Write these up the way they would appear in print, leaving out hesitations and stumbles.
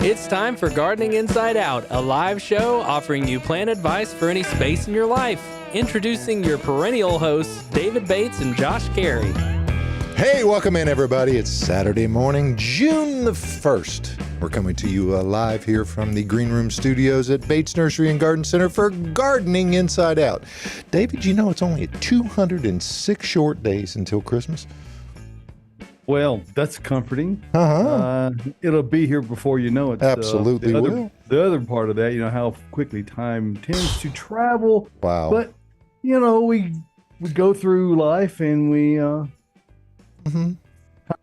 It's time for Gardening Inside Out, a live show offering you plant advice for any space in your life. Introducing your perennial hosts, David Bates and Josh Carey. Hey, welcome in, everybody. It's Saturday morning, June the 1st. We're coming to you live here from the Green Room Studios at Bates Nursery and Garden Center for Gardening Inside Out. David, you know it's only 206 short days until Christmas? Well, that's comforting. Uh-huh. It'll be here before you know it. Absolutely will. The other part of that, you know, how quickly time tends to travel. Wow. But, you know, we go through life and we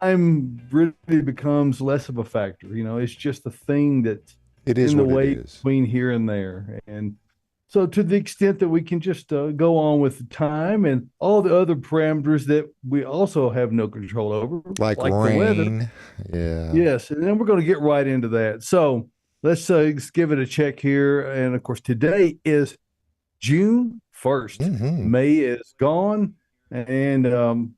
time really becomes less of a factor. You know, it's just a thing that's in the way between here and there. And so to the extent that we can just go on with the time and all the other parameters that we also have no control over. Like rain. The weather. Yeah. Yes. And then we're going to get right into that. So let's give it a check here. And of course, today is June 1st. Mm-hmm. May is gone. And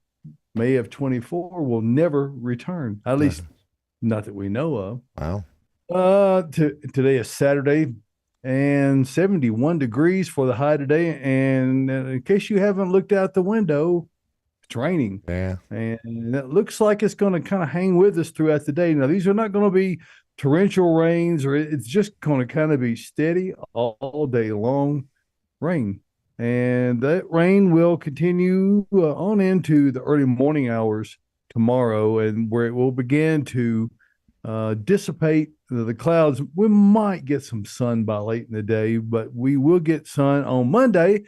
May of 24 will never return. At least not that we know of. Wow. Today is Saturday. And 71 degrees for the high today. And in case you haven't looked out the window, it's raining. Yeah. And it looks like it's going to kind of hang with us throughout the day. Now, these are not going to be torrential rains, or it's just going to kind of be steady all day long rain. And that rain will continue on into the early morning hours tomorrow, and where it will begin to dissipate the clouds. We might get some sun by late in the day, but we will get sun on Monday,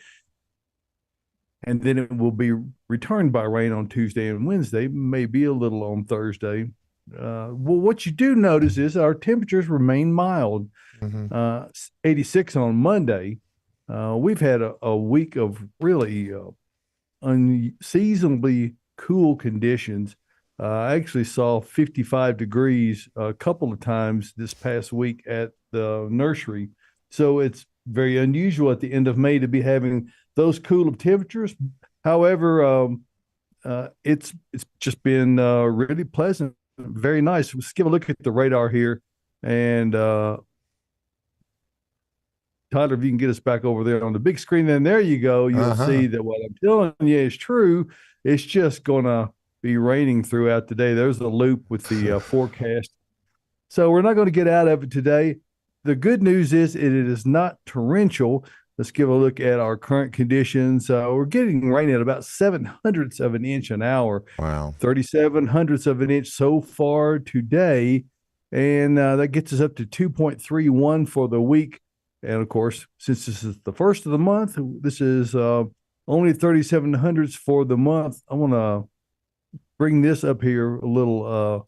and then it will be returned by rain on Tuesday and Wednesday, maybe a little on Thursday. Well, what you do notice is our temperatures remain mild. 86 on Monday. We've had a week of really unseasonably cool conditions. I actually saw 55 degrees a couple of times this past week at the nursery. So it's very unusual at the end of May to be having those cool of temperatures. However, it's just been really pleasant, very nice. Let's give a look at the radar here. And Tyler, if you can get us back over there on the big screen, then there you go. You'll see that what I'm telling you is true. It's just going to be raining throughout the day. There's the loop with the forecast. So we're not going to get out of it today. The good news is it is not torrential. Let's give a look at our current conditions. We're getting rain at about 7/100 of an inch an hour. Wow. 37/100 of an inch so far today. And that gets us up to 2.31 for the week. And of course, since this is the first of the month, this is only 37/100 for the month. I want to bring this up here, a little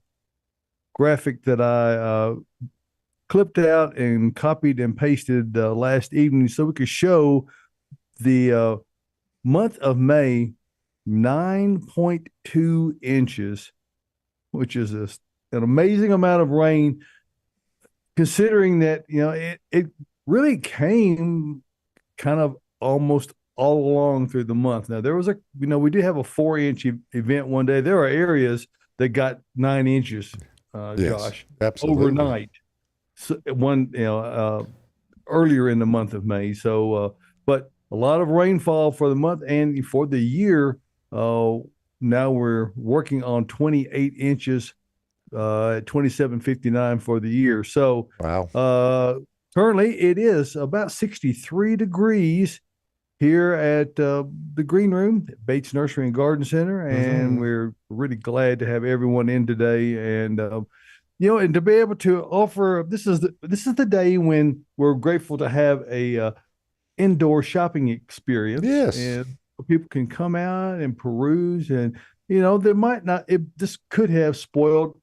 graphic that I clipped out and copied and pasted last evening so we could show the month of May, 9.2 inches, which is an amazing amount of rain, considering that, you know, it really came kind of almost all along through the month. Now, there was we did have a 4-inch event one day. There are areas that got 9 inches, Josh, absolutely. overnight. So earlier in the month of May. So, but a lot of rainfall for the month and for the year. Now we're working on 28 inches at 27.59 for the year. So, wow. Currently it is about 63 degrees here at the Green Room, Bates Nursery and Garden Center, and we're really glad to have everyone in today. And and to be able to offer this is the day when we're grateful to have a indoor shopping experience. Yes, and people can come out and peruse, and there might not. This could have spoiled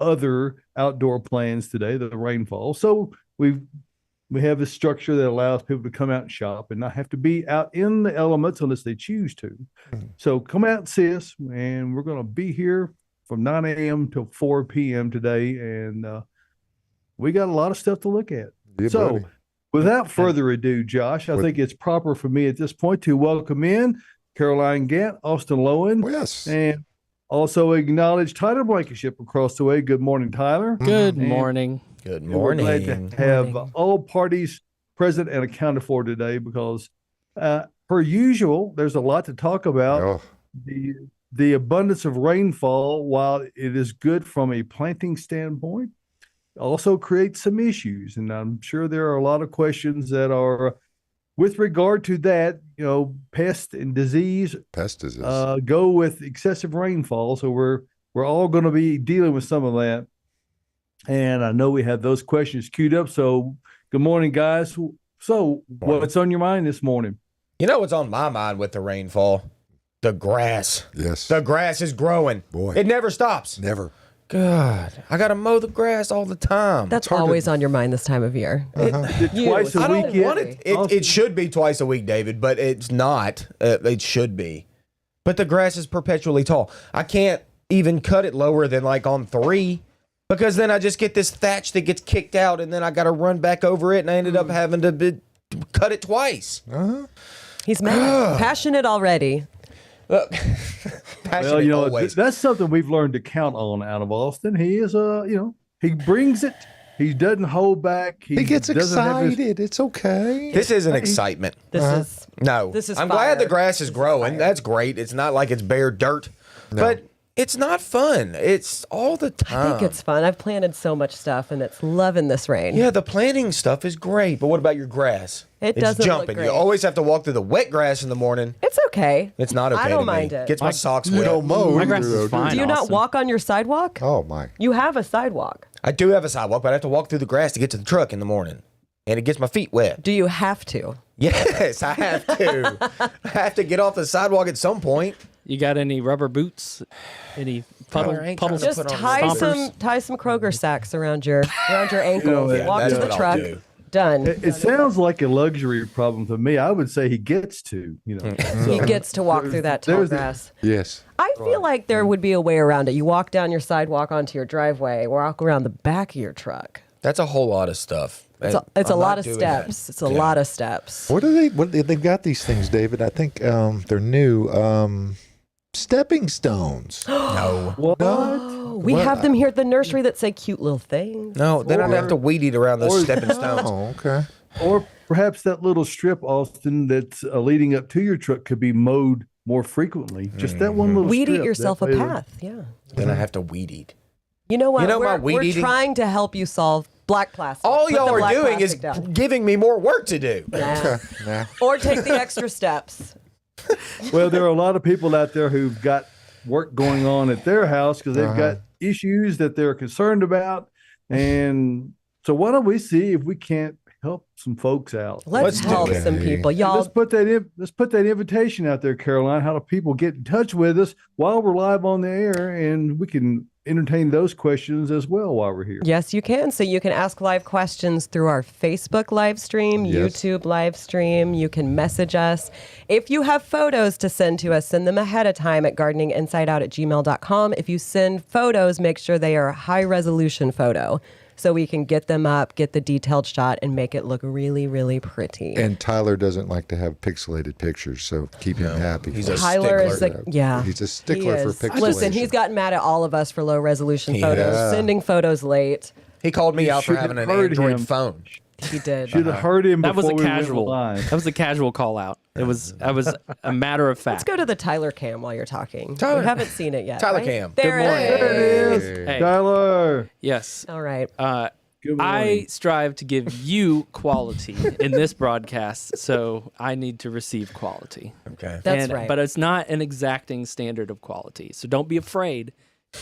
other outdoor plans today, the rainfall. So we have a structure that allows people to come out and shop and not have to be out in the elements unless they choose to. So come out and see us, and we're going to be here from 9 a.m. till 4 p.m. today, and we got a lot of stuff to look at. Yeah, so buddy. Without further ado, Josh, I think it's proper for me at this point to welcome in Caroline Gant, Austin Lowen, yes, and also acknowledge Tyler Blankenship across the way. Good morning, Tyler. Good morning. Good And we're glad morning. to have Morning. all parties present and accounted for today because, per usual, there's a lot to talk about. Oh, The the abundance of rainfall, while it is good from a planting standpoint, also creates some issues. And I'm sure there are a lot of questions that are with regard to that, pest and disease pestis. go with excessive rainfall. So we're all going to be dealing with some of that. And I know we have those questions queued up. So good morning, guys. So what's on your mind this morning? You know what's on my mind with the rainfall? The grass. Yes. The grass is growing. Boy. It never stops. Never. God, I got to mow the grass all the time. That's hard to- always on your mind this time of year. Twice a I week. don't want it. It should be twice a week, David, but it's not. It should be. But the grass is perpetually tall. I can't even cut it lower than like on 3 because then I just get this thatch that gets kicked out and then I got to run back over it and I ended up having to cut it twice. He's mad. Passionate already. Look, Well, always. that's something we've learned to count on out of Austin. He is he brings it. He doesn't hold back. He gets doesn't have his- excited. It's okay. This isn't excitement. This No. This is I'm glad the fire. grass is growing. That's great. It's not like it's bare dirt. But it's not fun. It's all the I time. think it's fun. I've planted so much stuff and it's loving this rain. Yeah, the planting stuff is great. But what about your grass? It It's doesn't look jumping. great. You always have to walk through the wet grass in the morning. It's okay. It's not okay. I don't to me. mind it. Gets my socks You wet. don't mow. My grass either, is though, fine. Do you not Austin. walk on your sidewalk? Oh my. You have a sidewalk. I do have a sidewalk, but I have to walk through the grass to get to the truck in the morning. And it gets my feet wet. Do you have to? Yes, I have to. I have to get off the sidewalk at some point. You got any rubber boots? Any Tyler, I ain't puddles? trying to Just put on tie stompers. some Kroger sacks around your ankle. Yeah, Walk that's to the what I'll truck. do. Done. It sounds like a luxury problem to me. I would say he gets to. He gets to walk through that tall There's the- grass. Yes. I feel like there would be a way around it. You walk down your sidewalk onto your driveway, walk around the back of your truck. That's a whole lot of stuff. It's a I'm lot not of doing steps. that. It's a lot of steps. What are they? They've got these things, David. I think they're new. Stepping stones. No. What? Oh, we What? have them here at the nursery that say cute little things. No, then I'd have to weed eat around those or- stepping stones. Oh, okay. Or perhaps that little strip, Austin, that's leading up to your truck could be mowed more frequently. Just that one little Weed strip. eat yourself a That way- path. Yeah. Then I have to weed eat. You know what? You know my we're weed eating- trying to help you solve black plastic. All Put y'all the are black doing is plastic down. giving me more work to do. Nah. Nah. Or take the extra steps. Well, there are a lot of people out there who've got work going on at their house because they've got issues that they're concerned about. And so why don't we see if we can't help some folks out? Let's Let's do help it. some people. Y'all, Let's put that invitation out there, Caroline. How do people get in touch with us while we're live on the air, and we can entertain those questions as well while we're here. yes, you can. So you can ask live questions through our Facebook live stream, Yes. YouTube live stream. You can message us. If you have photos to send to us, send them ahead of time at gardeninginsideout@gmail.com. If you send photos, make sure they are a high resolution photo so we can get them up, get the detailed shot, and make it look really, really pretty. And Tyler doesn't like to have pixelated pictures, so keep him happy. He's a Tyler is stickler. he's a stickler he for is. pixelation. Listen, he's gotten mad at all of us for low resolution He photos, has. sending photos late. He called me out for should having an have heard Android him. phone. He did. Should have heard him That was before a we went casual. live. That was a casual call out. It was a matter of fact. Let's go to the Tyler cam while you're talking. Tyler- We haven't seen it yet. Tyler right? cam. There Good morning. it is. Hey, Tyler. yes. All right. Good I morning. strive to give you quality in this broadcast, so I need to receive quality. Okay. That's right. But it's not an exacting standard of quality, so don't be afraid.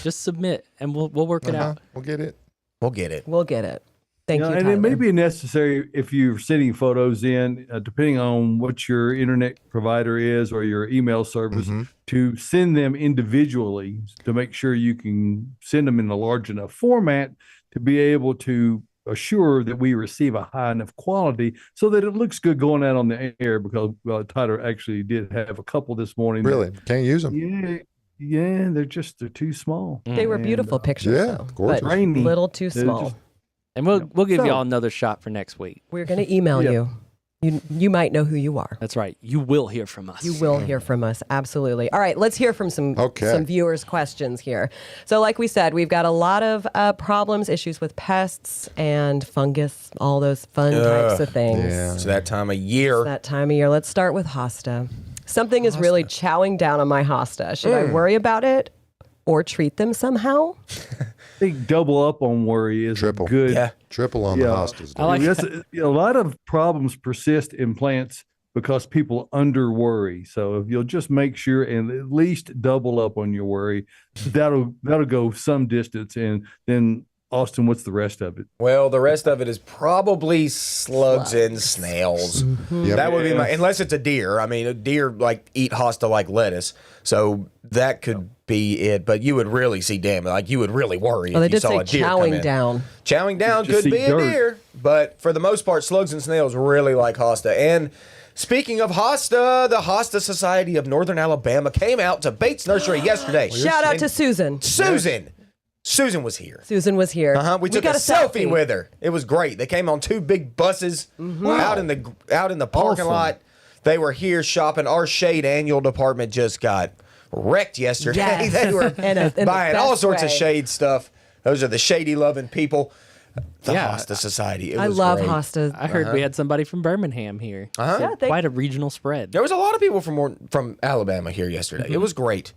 Just submit, and we'll work it out. We'll get it. We'll get it. We'll get it. Thank you, and Tyler. it may be necessary if you're sending photos in, depending on what your internet provider is or your email service, to send them individually to make sure you can send them in a large enough format to be able to assure that we receive a high enough quality so that it looks good going out on the air. Because Tyler actually did have a couple this morning. that- Really? Can't use them. yeah, they're too small. They were And, beautiful pictures, yeah, though, gorgeous. but Rainy. little too They're small. just- And we'll give So- y'all another shot for next week. We're going to email Yeah. you. you might know who you are. That's right. You will hear from us. You will hear from us. Absolutely. All right, let's hear from some viewers' questions here. So like we said, we've got a lot of problems, issues with pests and fungus, all those fun types of things. Yeah. It's that time of year. Let's start with hosta. Something is really chowing down on my hosta. Should I worry about it or treat them somehow? I think double up on worry is Triple. good. Yeah. Triple on the hostas. I like A lot of problems persist in plants because people under worry. So if you'll just make sure and at least double up on your worry, that'll go some distance. And then Austin, what's the rest of it? Well, the rest of it is probably slugs and snails. Yep. That would be unless it's a deer. I mean, a deer like eat hosta like lettuce, so that could be it. But you would really see damage. Like you would really worry Well, they if you did saw say a deer come chowing in. down. Chowing down Just could see be dirt. a deer, but for the most part, slugs and snails really like hosta. And speaking of hosta, the Hosta Society of Northern Alabama came out to Bates Nursery yesterday. Shout out to Susan. Susan was here. Susan was here. We took got a selfie with her. It was great. They came on 2 big buses out in the parking Awesome. lot. They were here shopping. Our shade annual department just got wrecked yesterday. Yes. They were In the buying all best sorts of way. shade stuff. Those are the shady loving people. The Yeah. Hosta Society. It I was love great. hostas. I heard we had somebody from Birmingham here. Yeah, Quite a regional spread. There was a lot of people from Alabama here yesterday. It was great.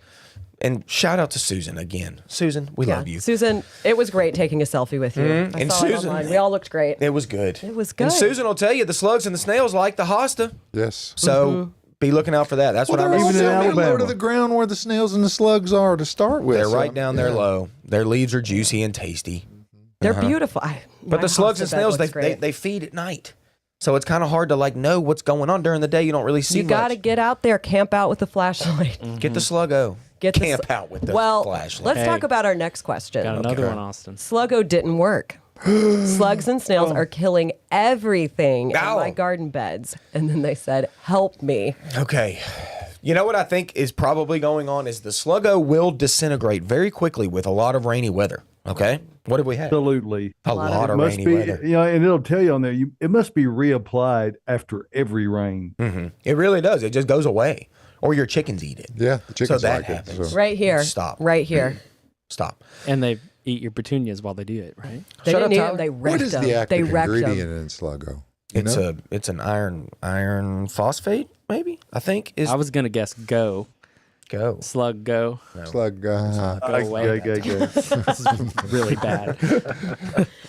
And shout out to Susan again. Susan, we love you. Susan, it was great taking a selfie with you. I And saw it Susan- online. We all looked great. It was good. It was And good. Susan will tell you the slugs and the snails like the hosta. Yes. So be looking out for that. That's Well, what they're I'm all Even in down low Alabama. to the ground where the snails and the slugs are to start with. They're So, right down there yeah. low. Their leaves are juicy and tasty. They're beautiful. But the slugs and snails, they feed at night. So it's kind of hard to know what's going on during the day. You don't really see You got to much. get out there, camp out with the flashlight. Get the sluggo. Get the Camp sl- out with the Well, flashlight. let's Hey. talk about our next question. Got another Okay. one, Austin. Sluggo didn't work. Slugs and snails are killing everything in Ow. my garden beds. And then they said, help me. Okay. You know what I think is probably going on is the sluggo will disintegrate very quickly with a lot of rainy weather. Okay? What have we had? Absolutely. A lot of Must rainy be, weather. and it'll tell you on there, it must be reapplied after every rain. It really does. It just goes away. Or your chickens eat it. Yeah, the chickens So that like it. happens. So. Right here. Stop. Right here. Stop. And they eat your petunias while they do it, right? They Shut up, didn't eat Tyler. them. They wrecked What is them. the They active wrecked ingredient them. in Sluggo? You know? It's an iron phosphate, maybe, I think is I was going to guess go. go. Slug go. Slug. Go away. Go. This is really bad.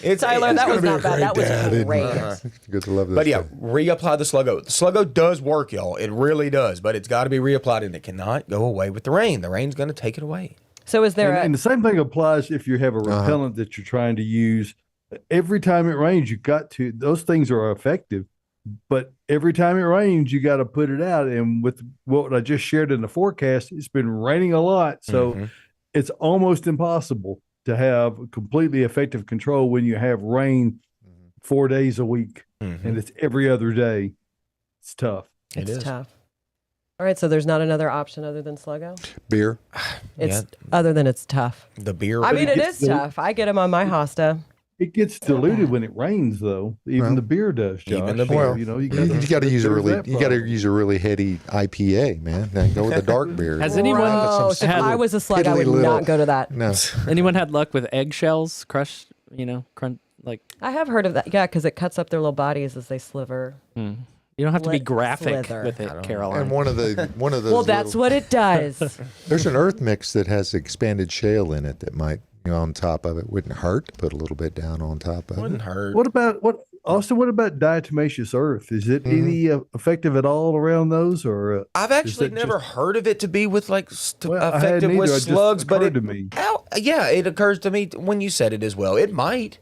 It's Tyler, that gonna was be a not bad. That great dad, was isn't great. it? Good to love this. But yeah, stuff. reapply the sluggo. The sluggo does work, y'all. It really does, but it's got to be reapplied and it cannot go away with the rain. The rain's going to take it away. So is there And the same thing applies if you have a repellent that you're trying to use. Every time it rains, those things are effective. But every time it rains, you got to put it out. And with what I just shared in the forecast, it's been raining a lot. So it's almost impossible to have completely effective control when you have rain 4 days a week and it's every other day. It's tough. It is. tough? All right, so there's not another option other than Sluggo? Beer. It's other than it's tough. The beer. I mean, it gets is tough. I get them on my hosta. It gets diluted when it rains, though. Even Well, the beer does, Josh. even the beer. Well, you know, you got to use a really heady IPA, man. Then go with the dark beer. Has anyone Gross. If had I was a slug, I would piddly not little- go to that. No. anyone had luck with eggshells crushed? Like I have heard of that. Yeah, because it cuts up their little bodies as they sliver. you don't have to be Let graphic slither. with it, Caroline. And one of those. Well, that's what it does. There's an earth mix that has expanded shale in it that might, on top of it, wouldn't hurt to put a little bit down on top of Wouldn't it. hurt. What about diatomaceous earth? Is it any effective at all around those, or I've actually that never heard of it to be with like Well, I effective hadn't with either. It just slugs, but occurred it to me. Yeah, it occurs to me when you said it as well. It might.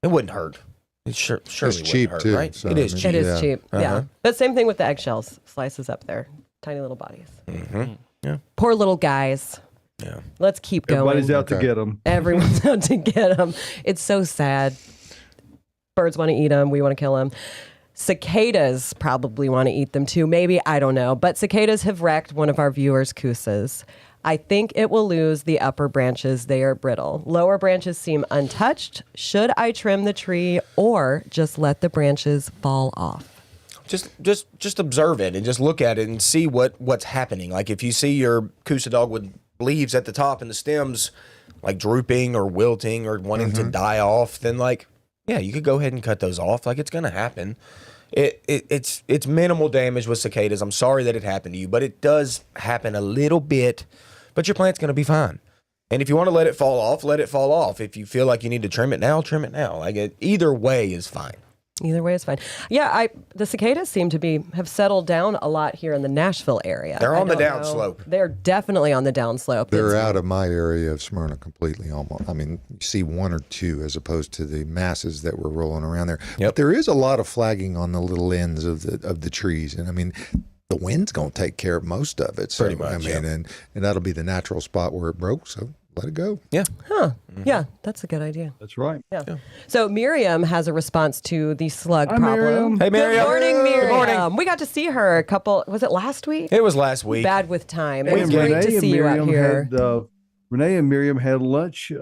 It wouldn't hurt. It surely wouldn't cheap, hurt, too, right? so, It is I mean, cheap. It is Yeah. cheap. Yeah. Uh-huh. But same thing with the eggshells. Slices up their tiny little bodies. Yeah. Poor little guys. Yeah. Let's keep going. everybody's out to Okay. get them? Everyone's out to get them. It's so sad. Birds want to eat them. We want to kill them. Cicadas probably want to eat them too. Maybe, I don't know. But cicadas have wrecked one of our viewers' cousas. I think it will lose the upper branches. They are brittle. Lower branches seem untouched. Should I trim the tree or just let the branches fall off? Just observe it and just look at it and see what's happening. Like if you see your Coosa dogwood leaves at the top and the stems like drooping or wilting or wanting to die off, then like, yeah, you could go ahead and cut those off. Like it's going to happen. It's minimal damage with cicadas. I'm sorry that it happened to you, but it does happen a little bit, but your plant's going to be fine. And if you want to let it fall off, let it fall off. If you feel like you need to trim it now, trim it now. Like either way is fine. Either way is fine. Yeah, the cicadas seem to have settled down a lot here in the Nashville area. They're on the downslope. They're definitely on the downslope. They're out of my area of Smyrna completely. Almost. I mean, you see one or two as opposed to the masses that were rolling around there. Yep. But there is a lot of flagging on the little ends of the trees, and I mean, the wind's going to take care of most of it. So, Pretty much, I mean, and that'll be the natural spot where it broke. So let it go. Yeah. Huh. Yeah, that's a good idea. That's right. Yeah. So Miriam has a response to the slug Hi, problem. Miriam. Hey, Miriam. Good morning, Miriam. Good morning. We got to see her was it last week? It was last week. Bad with time. It was And great to see you out here. Renee and Miriam had lunch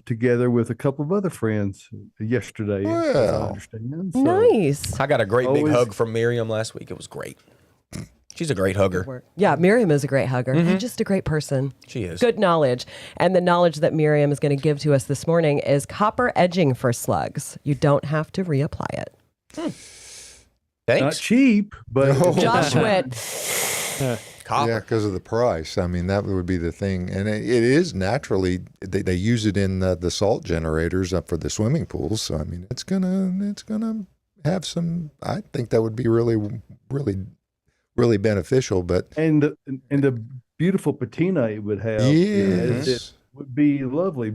together with a couple of other friends yesterday. Well. I understand. So, Nice. I got a great big Always- hug from Miriam last week. It was great. She's a great hugger. Yeah, Miriam is a great hugger and just a great person. She is. Good knowledge. And the knowledge that Miriam is going to give to us this morning is copper edging for slugs. You don't have to reapply it. Not Thanks. cheap, but Josh went, Copper. Yeah, because of the price. I mean, that would be the thing, and it is naturally they use it in the salt generators up for the swimming pools. So I mean, it's gonna have some. I think that would be really beneficial. But and the beautiful patina it would have, yes, it would be lovely.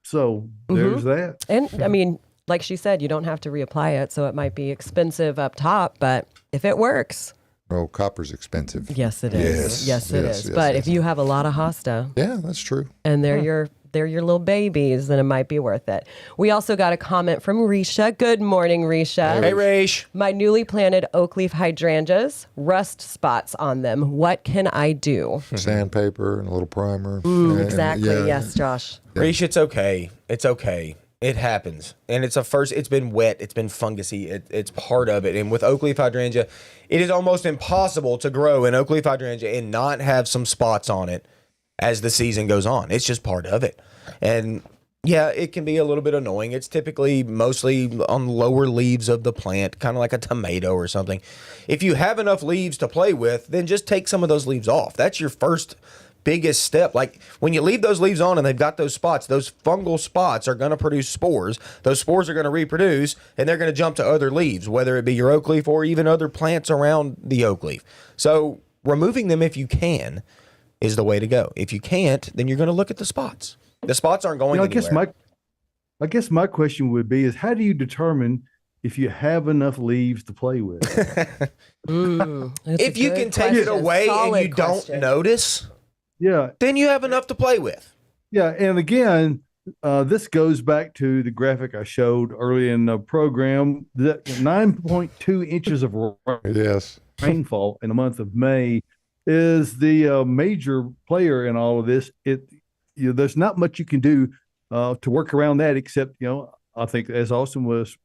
So there's that. and I mean, like she said, you don't have to reapply it. So it might be expensive up top, but if it works, oh, copper's expensive. yes, it is. Yes, it is. yes, But yes. if you have a lot of hosta Yeah, that's true. and they're your little babies, then it might be worth it. We also got a comment from Risha. Good morning, Risha. Hey, Raish. My newly planted oak leaf hydrangeas, rust spots on them. What can I do? Sandpaper and a little primer. Exactly. Yeah. Yes, Josh. Raish, it's okay. It's okay. It happens. And it's been wet. It's been fungusy. It's part of it. And with oak leaf hydrangea, it is almost impossible to grow an oak leaf hydrangea and not have some spots on it as the season goes on. It's just part of it. And yeah, it can be a little bit annoying. It's typically mostly on lower leaves of the plant, kind of like a tomato or something. If you have enough leaves to play with, then just take some of those leaves off. That's your first biggest step. Like when you leave those leaves on and they've got those spots, those fungal spots are going to produce spores. Those spores are going to reproduce and they're going to jump to other leaves, whether it be your oak leaf or even other plants around the oak leaf. So removing them if you can is the way to go. If you can't, then you're going to look at the spots. The spots aren't going anywhere. I guess my question would be is how do you determine if you have enough leaves to play with? If you can take it away and you don't notice, Yeah. then you have enough to play with. Yeah. And again, this goes back to the graphic I showed early in the program that 9.2 inches of Yes. rainfall in the month of May is the major player in all of this. There's not much you can do to work around that, except, I think as Austin was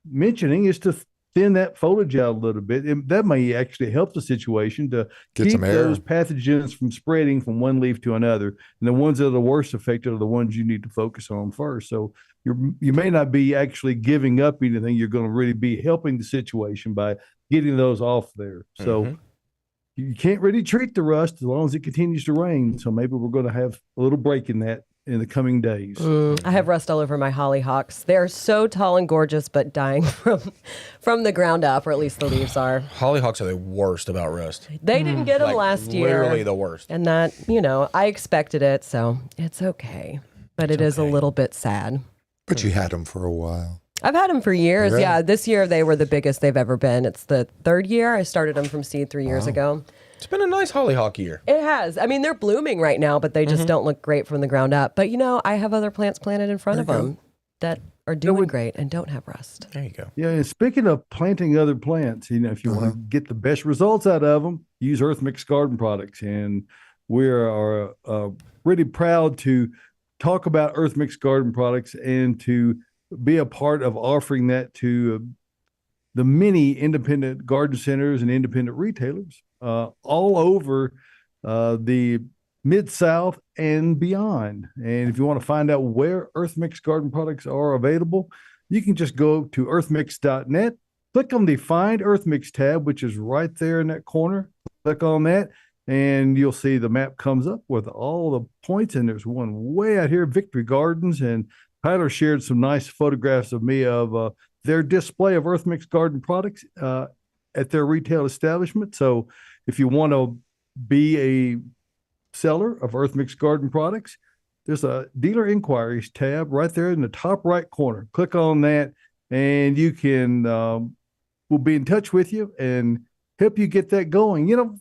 mentioning, is to thin that foliage out a little bit. That may actually help the situation to Get keep some air. those pathogens from spreading from one leaf to another. And the ones that are the worst affected are the ones you need to focus on first. So you may not be actually giving up anything. You're going to really be helping the situation by getting those off there. So you can't really treat the rust as long as it continues to rain. So maybe we're going to have a little break in that in the coming days. I have rust all over my hollyhocks. They're so tall and gorgeous, but dying from the ground up, or at least the leaves are. Hollyhocks are the worst about rust. They didn't get them Like, last year. Literally the worst. And that, I expected it, so it's okay. But it is a little bit sad. But you had them for a while. I've had them for years. Yeah. Yeah, this year they were the biggest they've ever been. It's the third year. I started them from seed 3 years ago. It's been a nice hollyhock year. It has. I mean, they're blooming right now, but they just don't look great from the ground up. But, I have other plants planted in front of them that are doing great and don't have rust. There you go. Yeah, and speaking of planting other plants, if you want to get the best results out of them, use Earth Mix Garden products. And we are really proud to talk about Earth Mix Garden products and to be a part of offering that to the many independent garden centers and independent retailers all over the Mid-South and beyond. And if you want to find out where EarthMix garden products are available, you can just go to earthmix.net, click on the Find EarthMix tab, which is right there in that corner. Click on that, and you'll see the map comes up with all the points. And there's one way out here, Victory Gardens. And Tyler shared some nice photographs of me of their display of EarthMix garden products at their retail establishment. So if you want to be a seller of EarthMix garden products, there's a dealer inquiries tab right there in the top right corner. Click on that, and you can we'll be in touch with you and help you get that going. You know,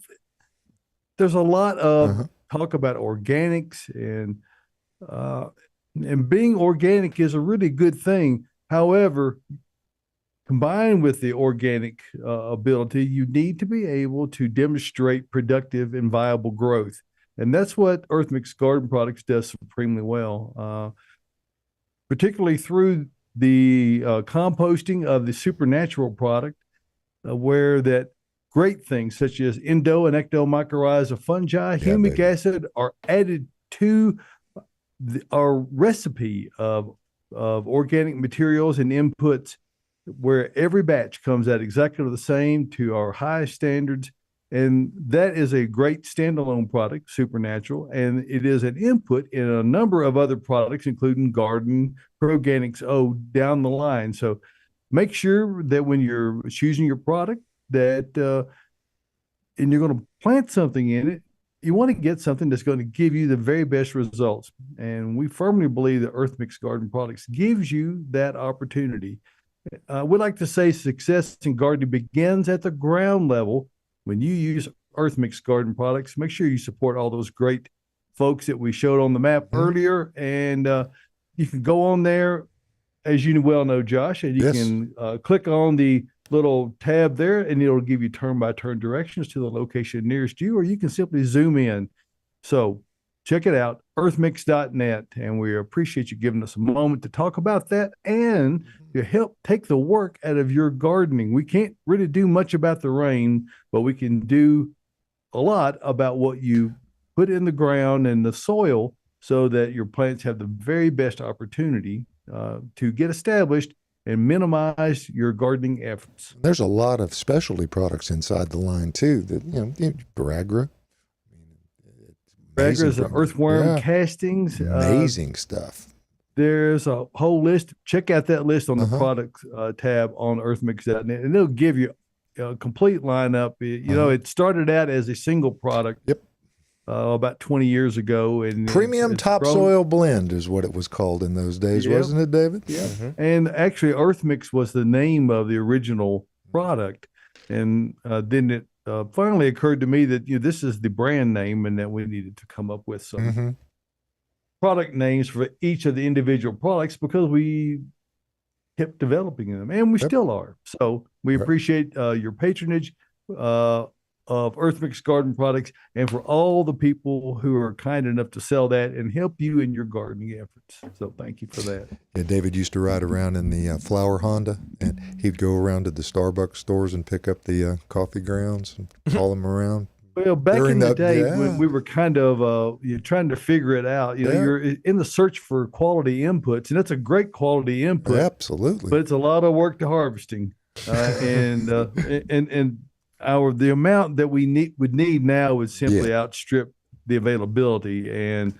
there's a lot of talk about organics, and being organic is a really good thing. However, combined with the organic ability, you need to be able to demonstrate productive and viable growth. And that's what EarthMix Garden Products does supremely well, particularly through the composting of the supernatural product, where that great things such as endo and ectomycorrhiza fungi, humic acid are added to our recipe of organic materials and inputs, where every batch comes out exactly the same to our highest standards. And that is a great standalone product, Supernatural, and it is an input in a number of other products, including Garden, Organics down the line. So make sure that when you're choosing your product that, and you're going to plant something in it, you want to get something that's going to give you the very best results. And we firmly believe that EarthMix Garden Products gives you that opportunity. We like to say success in gardening begins at the ground level. When you use EarthMix Garden Products, make sure you support all those great folks that we showed on the map earlier. And you can go on there, as you well know, Josh, and you can click on the little tab there, and it'll give you turn-by-turn directions to the location nearest you, or you can simply zoom in. So check it out, earthmix.net, and we appreciate you giving us a moment to talk about that and to help take the work out of your gardening. We can't really do much about the rain, but we can do a lot about what you put in the ground and the soil so that your plants have the very best opportunity to get established and minimize your gardening efforts. There's a lot of specialty products inside the line too. That Baragra. Baragra's earthworm castings. Amazing stuff. There's a whole list. Check out that list on the product tab on earthmix.net, and it'll give you a complete lineup. You know, it started out as a single product. Yep. About 20 years ago, and premium topsoil blend is what it was called in those days, wasn't it, David? Yeah. And actually, EarthMix was the name of the original product, and then it finally occurred to me that this is the brand name, and that we needed to come up with some product names for each of the individual products, because we kept developing them, and we still are. So we appreciate your patronage of EarthMix Garden Products, and for all the people who are kind enough to sell that and help you in your gardening efforts. So thank you for that. Yeah, David used to ride around in the flower Honda, and he'd go around to the Starbucks stores and pick up the coffee grounds and haul them around. Well, back in the day when we were kind of trying to figure it out, you're in the search for quality inputs, and it's a great quality input. Absolutely. But it's a lot of work to harvesting. And the amount that we would need now would simply outstrip the availability. And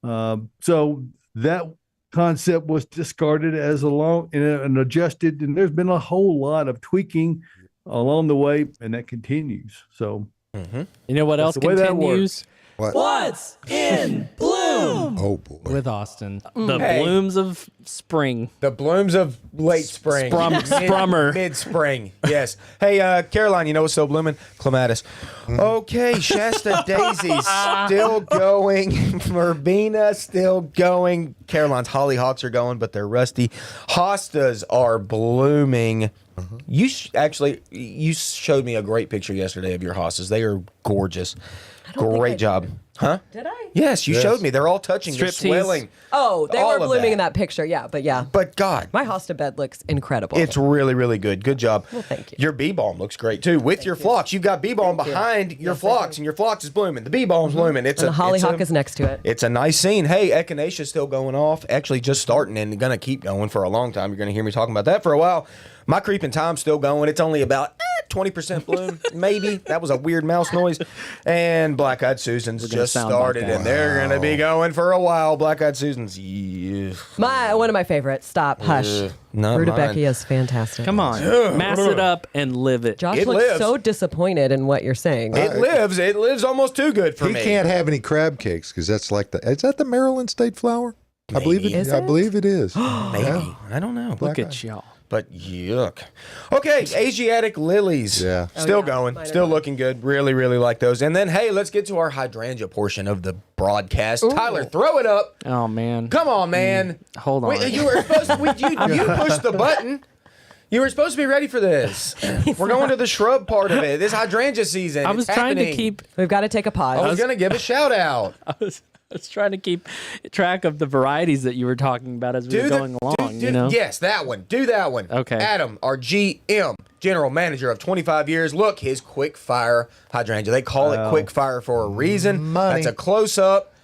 so that concept was discarded as and adjusted, and there's been a whole lot of tweaking along the way, and that continues. So you know what else continues? What's in bloom? Oh boy. With Austin. The blooms of spring. The blooms of late spring. Sprummer. Mid-spring. Yes. Hey, Caroline, you know what's still blooming? Clematis. Okay, Shasta daisies still going. Verbena still going. Caroline's hollyhocks are going, but they're rusty. Hostas are blooming. You showed me a great picture yesterday of your hostas. They are gorgeous. Great job. Huh? Did I? Yes, you showed me. They're all touching. They're Striptease. swelling. Oh, they All were of blooming that. in that picture. Yeah, but yeah. But God, My hosta bed looks incredible. it's really, really good. Good job. Well, thank you. Your bee balm looks great too. With your phlox, you've got bee balm behind your phlox, and your phlox is blooming. The bee balm's blooming. It's and the hollyhock it's is next to it. It's a nice scene. Hey, echinacea's still going off. Actually, just starting and gonna keep going for a long time. You're gonna hear me talking about that for a while. My creeping time's still going. It's only about 20% bloom, maybe. That was a weird mouse noise. And Black-Eyed Susan's gonna just sound like started, that. and they're gonna be going for a while. Black-Eyed Susan's, yeah. One of my favorites. Stop. Hush. Not Rutabaga mine. is fantastic. Come on, mass it up and live it. Josh It looks lives. so disappointed in what you're saying. It lives almost too good for He me. can't have any crab cakes because that's like is that the Maryland state flower? I believe it. Is I it? believe it is. Maybe. I don't know. Look at y'all. But yuck. Okay, Asiatic lilies. Yeah. Still yeah. going. Mine are Still fine. looking good. Really, really like those. And then, hey, let's get to our hydrangea portion of the broadcast. Tyler, throw it up. Oh man. Come on, man. Hold on. Wait, you were supposed to, you pushed the button. You were supposed to be ready for this. We're going to the shrub part of it. This hydrangea season. I was It's trying to happening. keep. We've got to take a pause. I was going to give a shout out. I was trying to keep track of the varieties that you were talking about as we were going along. You know. Yes, that one. Do that one. Okay. Adam, our GM, General Manager of 25 years. Look, his quick fire hydrangea. They call it quick fire for a reason. Money. That's a close up.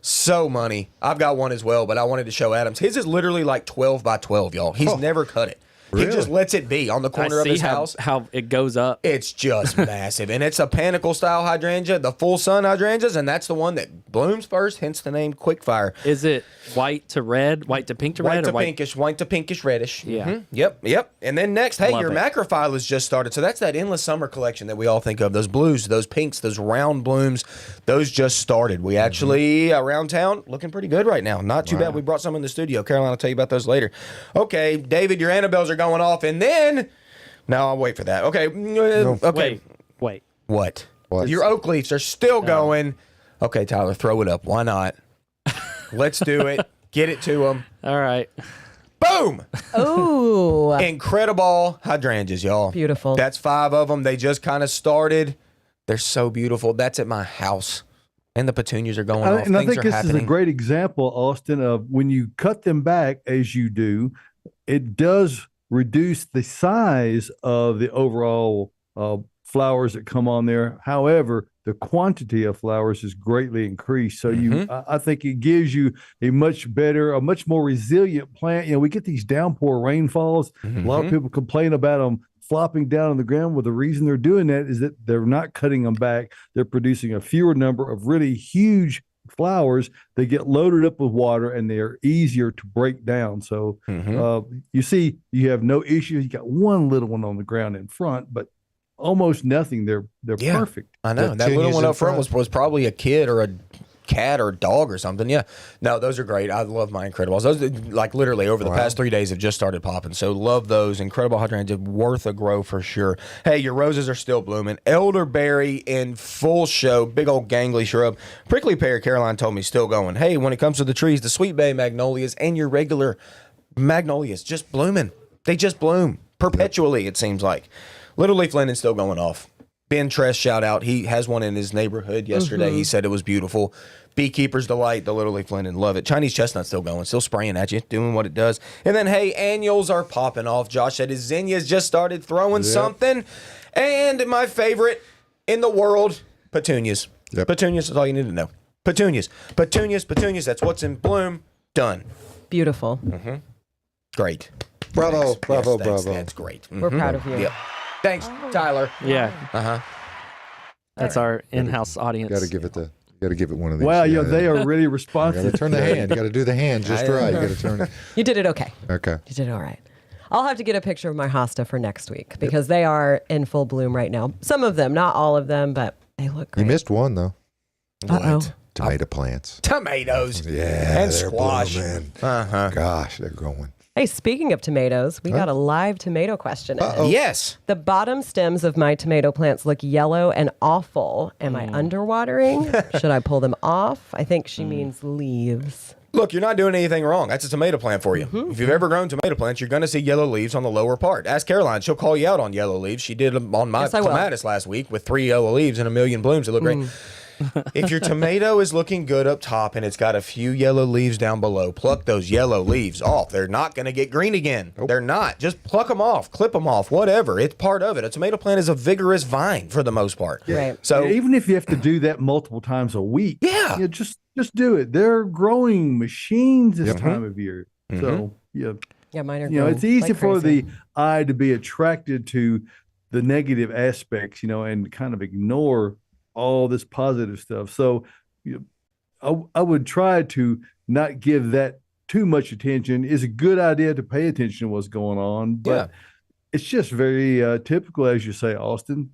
So money. I've got one as well, but I wanted to show Adam's. His is literally like 12 by 12, y'all. He's never cut it. He Really? just lets it be on the I corner of see his house. how it goes up. It's just massive. And it's a panicle style hydrangea, the full sun hydrangeas, and that's the one that blooms first, hence the name Quickfire. Is it white to red, white to pink to White red, to or white? pinkish, reddish. Yeah. Mhm. Yep. And then next, hey, Love your it. macrophylla just started. So that's that endless summer collection that we all think of. Those blues, those pinks, those round blooms, those just started. We actually, around town, looking pretty good right now. Not too bad. We brought some in the studio. Caroline will tell you about those later. Okay, David, your Annabelles are going off. And then, no, I'll wait for that. Okay. Okay. Wait. What? What? Your oak leaves are still going. Okay, Tyler, throw it up. Why not? Let's do it. Get it to them. All right. Boom! Ooh. Incredible hydrangeas, y'all. Beautiful. That's 5 of them. They just kind of started. They're so beautiful. That's at my house. And the petunias are going off. And I Things think are this happening. is a great example, Austin, of when you cut them back as you do, it does reduce the size of the overall flowers that come on there. However, the quantity of flowers is greatly increased. So I think it gives you a much better, a much more resilient plant. You know, we get these downpour rainfalls. A lot of people complain about them flopping down on the ground. Well, the reason they're doing that is that they're not cutting them back. They're producing a fewer number of really huge flowers. They get loaded up with water and they're easier to break down. So you see, you have no issues. You got one little one on the ground in front, but almost nothing. They're Yeah. perfect. I know. The That little petunias one in up front front. was probably a kid or a cat or dog or something. Yeah. No, those are great. I love my Incredibles. Those, like, literally over the past 3 days have just started popping. So love those. Incredible hydrangea, worth a grow for sure. Hey, your roses are still blooming. Elderberry in full show. Big old gangly shrub. Prickly pear, Caroline told me, still going. Hey, when it comes to the trees, the sweet bay magnolias and your regular magnolias just blooming. They just bloom perpetually, it seems like. Little leaf linden still going off. Ben Tress, shout out. He has one in his neighborhood yesterday. He said it was beautiful. Beekeeper's delight, the little leaf linden, love it. Chinese chestnut still going, still spraying at you, doing what it does. And then, hey, annuals are popping off. Josh said his zinnias just started throwing something. And my favorite in the world, petunias. Yep. Petunias is all you need to know. Petunias. That's what's in bloom. Done. Beautiful. Great. Bravo, Thanks. bravo, Yes, thanks. bravo. That's great. We're proud of you. Yep. Thanks, Tyler. Yeah. Uh-huh. That's our in-house audience. Got to give it one of these. Wow, they are really You got responsive. to turn the hand. You got to do the hand just right. You got to turn it. You did it okay. Okay. You did all right. I'll have to get a picture of my hosta for next week because they are in full bloom right now. Some of them, not all of them, but they look great. You missed one though. Uh-oh. Tomato plants. Tomatoes. Yeah, And they're squash. blooming. Uh-huh. Gosh, they're growing. Hey, speaking of tomatoes, we got a live tomato question in. Uh-oh. Yes. The bottom stems of my tomato plants look yellow and awful. Am I underwatering? Should I pull them off? I think she means leaves. Look, you're not doing anything wrong. That's a tomato plant for you. If you've ever grown tomato plants, you're going to see yellow leaves on the lower part. Ask Caroline. She'll call you out on yellow leaves. She did them on my Yes, I will. clematis last week with 3 yellow leaves and 1 million blooms. It looked great. If your tomato is looking good up top and it's got a few yellow leaves down below, pluck those yellow leaves off. They're not going to get green again. They're not. Just pluck them off, clip them off, whatever. It's part of it. A tomato plant is a vigorous vine for the most part. Right. So even if you have to do that multiple times a week, Yeah. just do it. They're growing machines this time of year. So Yeah, mine are it's growing easy like for crazy. the eye to be attracted to the negative aspects, and kind of ignore all this positive stuff. So I would try to not give that too much attention. It's a good idea to pay attention to what's going on, but it's just very typical, as you say, Austin.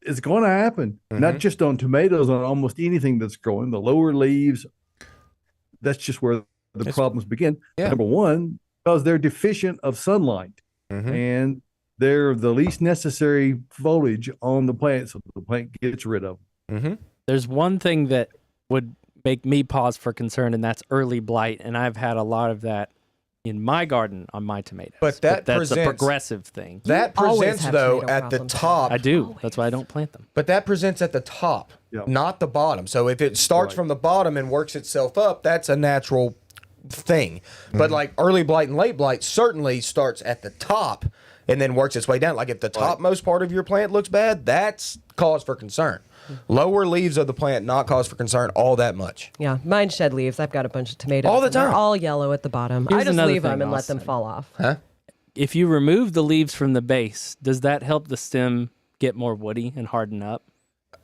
It's going to happen, not just on tomatoes, on almost anything that's growing. The lower leaves, that's just where the problems begin. Yeah. Number one, because they're deficient of sunlight, and they're the least necessary foliage on the plant, so the plant gets rid of them. There's one thing that would make me pause for concern, and that's early blight. And I've had a lot of that in my garden on my tomatoes. But that's a progressive thing. That always presents, have though, tomato at the problems. top. I do. That's why I don't plant them. But that presents at the top, Yep. not the bottom. So if it starts from the bottom and works itself up, that's a natural thing. But like early blight and late blight certainly starts at the top and then works its way down. Like if the topmost part of your plant looks bad, that's cause for concern. Lower leaves of the plant, not cause for concern all that much. Yeah, mine shed leaves. I've got a bunch of tomatoes. All the and they're time. all yellow at the bottom. Here's I just another leave them thing, and let them Austin. fall off. If you remove the leaves from the base, does that help the stem get more woody and harden up?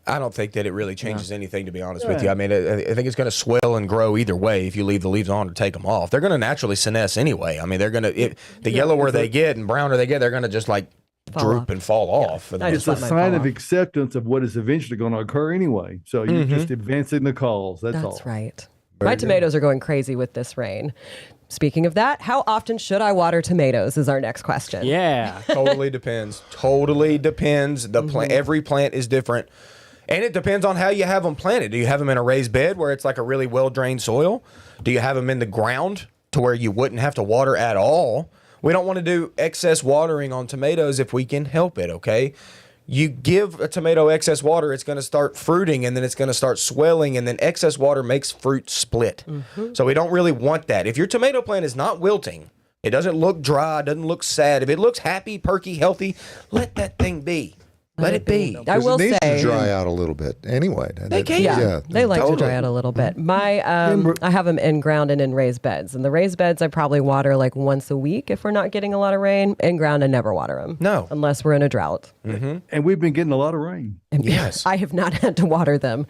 I don't think that it really changes anything, to be honest with you. I mean, I think it's going to swell and grow either way if you leave the leaves on or take them off. They're going to naturally senesce anyway. I mean, they're going to, the yellower they get and browner they get, they're going to just like Fall droop off. and fall off. For the I most just It's a let mine sign fall of off. acceptance of what is eventually going to occur anyway. So you're just advancing the cause. That's all. That's right. My tomatoes are going crazy with this rain. Speaking of that, how often should I water tomatoes is our next question. Yeah. Totally depends. Totally depends. The plant, every plant is different, and it depends on how you have them planted. Do you have them in a raised bed where it's like a really well drained soil? Do you have them in the ground to where you wouldn't have to water at all? We don't want to do excess watering on tomatoes if we can help it. Okay. You give a tomato excess water, it's going to start fruiting and then it's going to start swelling, and then excess water makes fruit split. So we don't really want that. If your tomato plant is not wilting, it doesn't look dry, doesn't look sad. If it looks happy, perky, healthy, let that thing be. Let it be. I 'Cause will it needs say, to dry out a little bit anyway. They can. yeah, they like to totally. dry out a little bit. My, I have them in ground and in raised beds, and the raised beds I probably water like once a week if we're not getting a lot of rain. In ground, I never water them. No. unless we're in a drought. And we've been getting a lot of rain. And Yes. I have not had to water them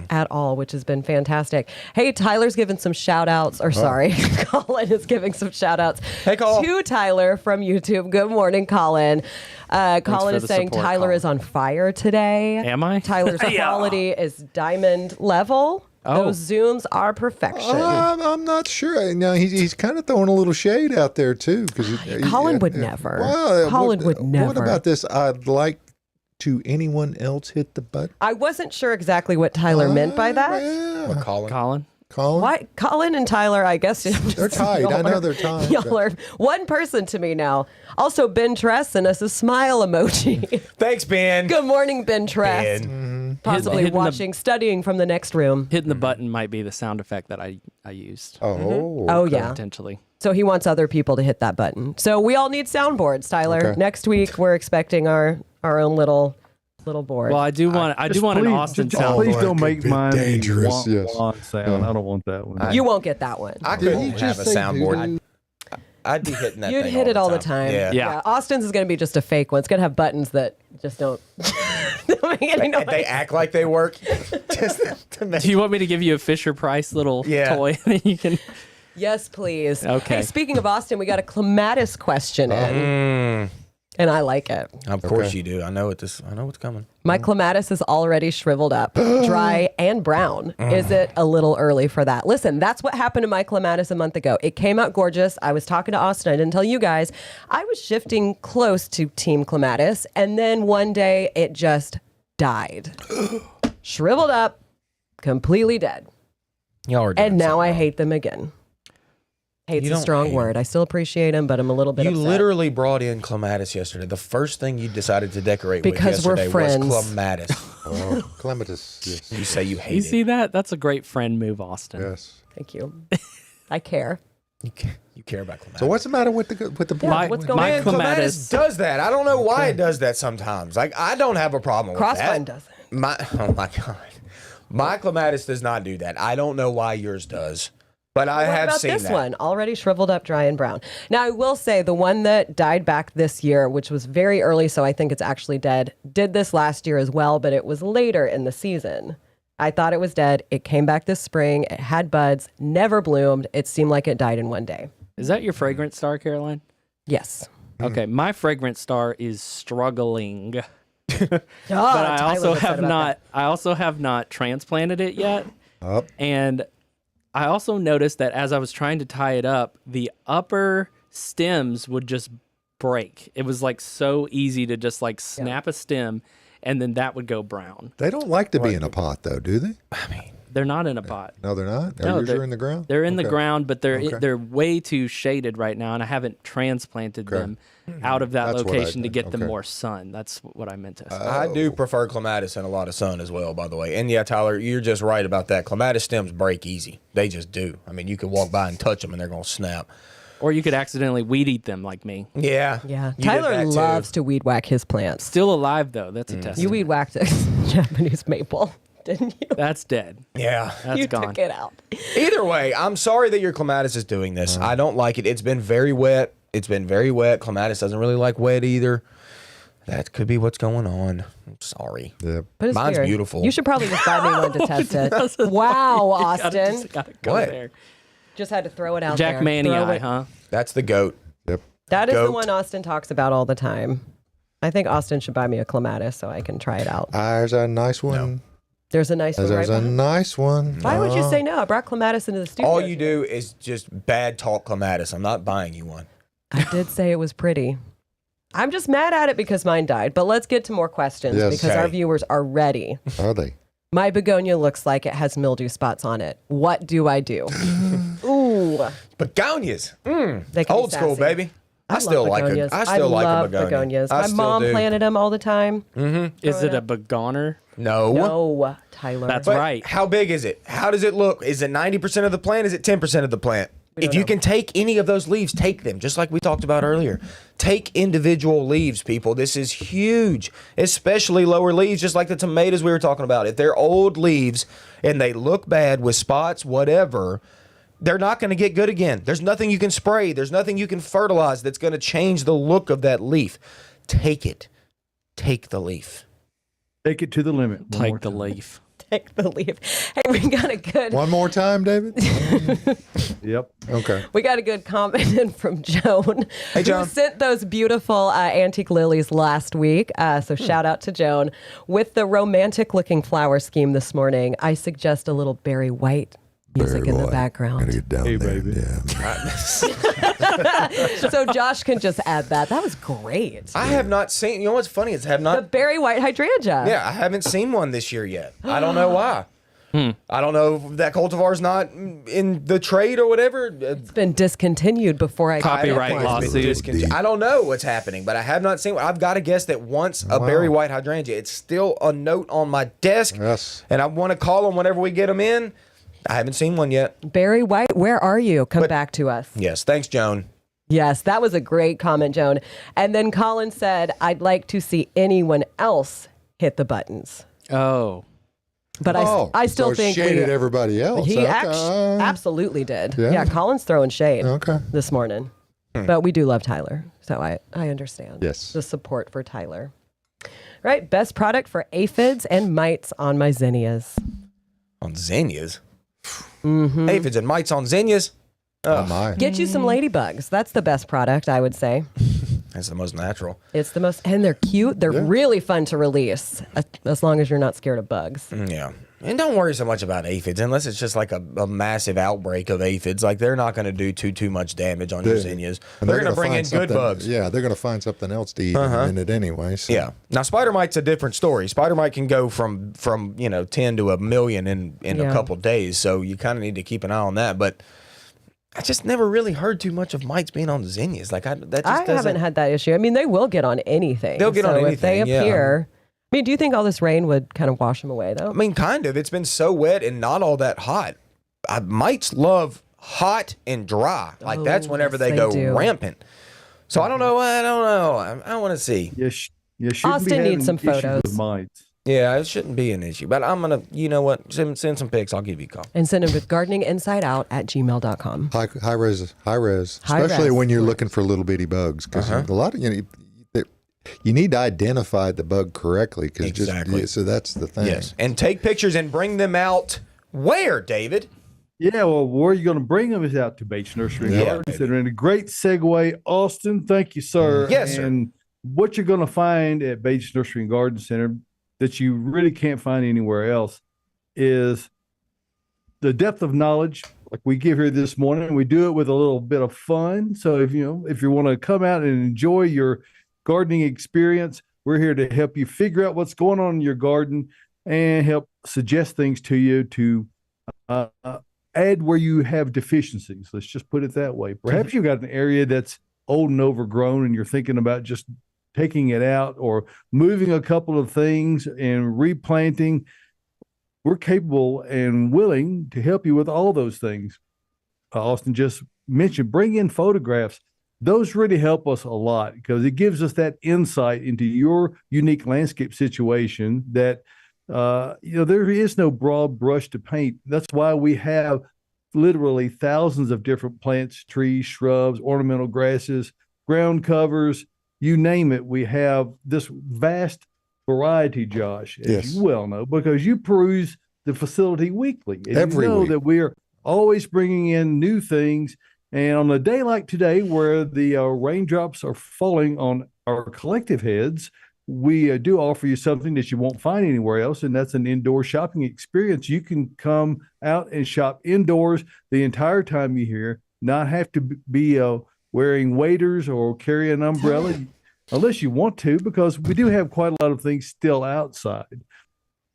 at all, which has been fantastic. Hey, Tyler's giving some shout outs, or sorry, Colin is giving some shout outs Hey, Col. to Tyler from YouTube. Good morning, Colin. Colin for is the saying support, Tyler Colin. is on fire today. Am I? Tyler's quality is diamond level. Oh. Those zooms are perfection. I'm not sure. No, he's kind of throwing a little shade out there too. Because Colin would never. Colin would never. What about this? I'd like to anyone else hit the button. I wasn't sure exactly what Tyler meant by that. Yeah. What, Colin? Colin? Colin? Why, Colin and Tyler, I guess They're tied. I know they're tied. Y'all are one person to me now. Also, Ben Tress sent us a smile emoji. Thanks, Ben. Good morning, Ben Tress. Ben. Possibly Hitting the- watching, studying from the next room. Hitting the button might be the sound effect that I used. Oh. Oh, yeah. Potentially. So he wants other people to hit that button. So we all need soundboards, Tyler. Okay. Next week, we're expecting our own little board. Well, I do want an Austin just sound. please board. don't Could make be mine a dangerous, wah, yes. wah sound. I don't want that one. you won't get that one. I Did he couldn't have just a say soundboard. I'd be hitting that You'd thing hit it all the time. Yeah. Austin's is going to be just a fake one. It's going to have buttons that just don't make any noise. And they act like they work. Just to make Do you want me to give you a Fisher Price little Yeah. toy that you can? Yes, please. Okay. Hey, speaking of Austin, we got a clematis question in, and I like it. Of course Okay. you do. I know what's coming. My clematis is already shriveled up, dry and brown. Is it a little early for that? Listen, that's what happened to my clematis a month ago. It came out gorgeous. I was talking to Austin. I didn't tell you guys. I was shifting close to Team Clematis, and then one day it just died. Shriveled up, completely dead. Y'all are doing And now something I wrong. hate them again. Hate's You a don't strong hate word. I still appreciate him, but I'm a little bit You upset. literally brought in clematis yesterday. The first thing you decided to decorate Because with we're yesterday friends. was clematis. Oh, clematis. Yes. You say you hate You it. see that? That's a great friend move, Austin. Yes. Thank you. I care. You care about clematis. So what's the matter with the Yeah, what's going my on? Man, clematis does that. I don't know why it does that sometimes. Like, I don't have a problem with Crossvine that. doesn't. Oh my God. My clematis does not do that. I don't know why yours does. But I What have about seen this that. one? Already shriveled up, dry and brown. Now, I will say the one that died back this year, which was very early, so I think it's actually dead, did this last year as well, but it was later in the season. I thought it was dead. It came back this spring. It had buds, never bloomed. It seemed like it died in one day. Is that your fragrance star, Caroline? Yes. Okay, my fragrance star is struggling. But But I also have not transplanted it yet. Up. And I also noticed that as I was trying to tie it up, the upper stems would just break. It was like so easy to just like snap a stem and then that would go brown. They don't like to be in a pot, though, do they? They're not in a pot. No, they're not. No, Yours are in the ground. They're in the Okay. ground, but Okay. they're way too shaded right now, and I haven't transplanted them out of that That's what I location to think. get them Okay. more sun. That's what I meant to say. I do prefer clematis and a lot of sun as well, by the way. And yeah, Tyler, you're just right about that. Clematis stems break easy. They just do. I mean, you can walk by and touch them and they're going to snap. Or you could accidentally weed eat them like me. Yeah. Yeah. You did Tyler that too. loves to weed whack his plants. Still alive though. That's a test. You weed whacked a Japanese maple, didn't you? That's dead. Yeah. That's You gone. took it out. Either way, I'm sorry that your clematis is doing this. I don't like it. It's been very wet. It's been very wet. Clematis doesn't really like wet either. That could be what's going on. I'm sorry. Yeah. But it's Mine's weird. beautiful. You should probably just buy me one to test it. Wow, Austin. Gotta go What? there. Just had to throw it out Jack there. Manny Throw eye, it. huh? That's the goat. Yep. That is the Goat. one Austin talks about all the time. I think Austin should buy me a clematis so I can try it out. There's a nice one. There's a nice one right There's a behind. nice one. Why would you say no? I brought clematis into the studio. All you do is just bad talk clematis. I'm not buying you one. I did say it was pretty. I'm just mad at it because mine died. But let's get to more questions Yes. because Okay. our viewers are ready. Are they? My begonia looks like it has mildew spots on it. What do I do? Ooh, Begonias. they can Old be school, sassy. baby. I love still like begonias. it. I still like a love begonia. begonias. I My still mom do. planted them all the time. Is it a begoner? No. No, Tyler. That's But right. how big is it? How does it look? Is it 90% of the plant? Is it 10% of the plant? If you can take any of those leaves, take them, just like we talked about earlier. Take individual leaves, people. This is huge, especially lower leaves, just like the tomatoes we were talking about. If they're old leaves and they look bad with spots, whatever, they're not going to get good again. There's nothing you can spray. There's nothing you can fertilize that's going to change the look of that leaf. Take it. Take the leaf. Take it to the limit. One more Take the time. leaf. Take the leaf. Hey, we got a good. One more time, David? Yep. Okay. We got a good comment in from Joan. Hey, Joan. Who sent those beautiful antique lilies last week. So shout out to Joan. With the romantic looking flower scheme this morning, I suggest a little Barry White music in the Gotta background. get down Hey, there. baby. Yeah. So Josh can just add that. That was great. I have not seen, you know what's funny? Is have The not Barry White hydrangea. Yeah, I haven't seen one this year yet. I don't know why. I don't know if that cultivar's not in the trade or whatever. It's been discontinued before I got Copyright it. It's been lawsuit. discontinued. I don't know what's happening, but I have not seen one. I've got to guess that once a Barry White hydrangea, it's still a note on my desk. Yes. And I want to call them whenever we get them in. I haven't seen one yet. Barry White, where are you? Come back to us. Yes, thanks, Joan. Yes, that was a great comment, Joan. And then Colin said, I'd like to see anyone else hit the buttons. Oh. But I still so think shaded everybody else. he Okay. absolutely did. Yeah. Yeah, Colin's throwing shade Okay. this morning. But we do love Tyler. So I understand Yes. the support for Tyler. Right, best product for aphids and mites on my zinnias. On zinnias. Aphids and mites on zinnias. Oh, my. Get you some ladybugs. That's the best product, I would say. That's the most natural. It's the most, and they're cute. They're really fun to release, as long as you're not scared of bugs. Yeah. And don't worry so much about aphids unless it's just like a massive outbreak of aphids. Like they're not going to do too much damage on your zinnias. And They're going to bring find in good something- bugs. Yeah, they're going to find something else to eat in a minute anyway. So. Yeah. Now spider mite's a different story. Spider mite can go from 10 to 1 million in a Yeah. couple days. So you kind of need to keep an eye on that. But I just never really heard too much of mites being on zinnias. Like that just I doesn't. haven't had that issue. I mean, they will get on anything. They'll get on If they anything, yeah. appear, I mean, do you think all this rain would kind of wash them away, though? I mean, kind of. It's been so wet and not all that hot. Mites love hot and dry. Like that's whenever yes, they they go do. rampant. So I don't know. I want to see. Yes, yes. Austin needs some photos. With mites. Yeah, it shouldn't be an issue. But I'm gonna, you know what? Send some pics. I'll give you a call. And send them to gardeninginsideout@gmail.com. High res, especially when you're looking for little bitty bugs, because a lot of you need to identify the bug correctly. Exactly. So that's the thing. Yes, and take pictures and bring them out. Where, David? Yeah, well, where are you going to bring them is out to Bates Nursery and Garden baby. Center. And a great segue, Austin. Thank you, sir. Yes, sir. And what you're going to find at Bates Nursery and Garden Center that you really can't find anywhere else is the depth of knowledge like we give here this morning. We do it with a little bit of fun. So if you want to come out and enjoy your gardening experience, we're here to help you figure out what's going on in your garden and help suggest things to you to add where you have deficiencies. Let's just put it that way. Perhaps you've got an area that's old and overgrown and you're thinking about just taking it out or moving a couple of things and replanting. We're capable and willing to help you with all those things. Austin just mentioned, bring in photographs. Those really help us a lot because it gives us that insight into your unique landscape situation that, there is no broad brush to paint. That's why we have literally thousands of different plants, trees, shrubs, ornamental grasses, ground covers, you name it. We have this vast variety, Josh, as you well know, because you peruse the facility weekly. And Every you know week. that we are always bringing in new things. And on a day like today, where the raindrops are falling on our collective heads, we do offer you something that you won't find anywhere else, and that's an indoor shopping experience. You can come out and shop indoors the entire time you're here, not have to be wearing waders or carry an umbrella unless you want to, because we do have quite a lot of things still outside.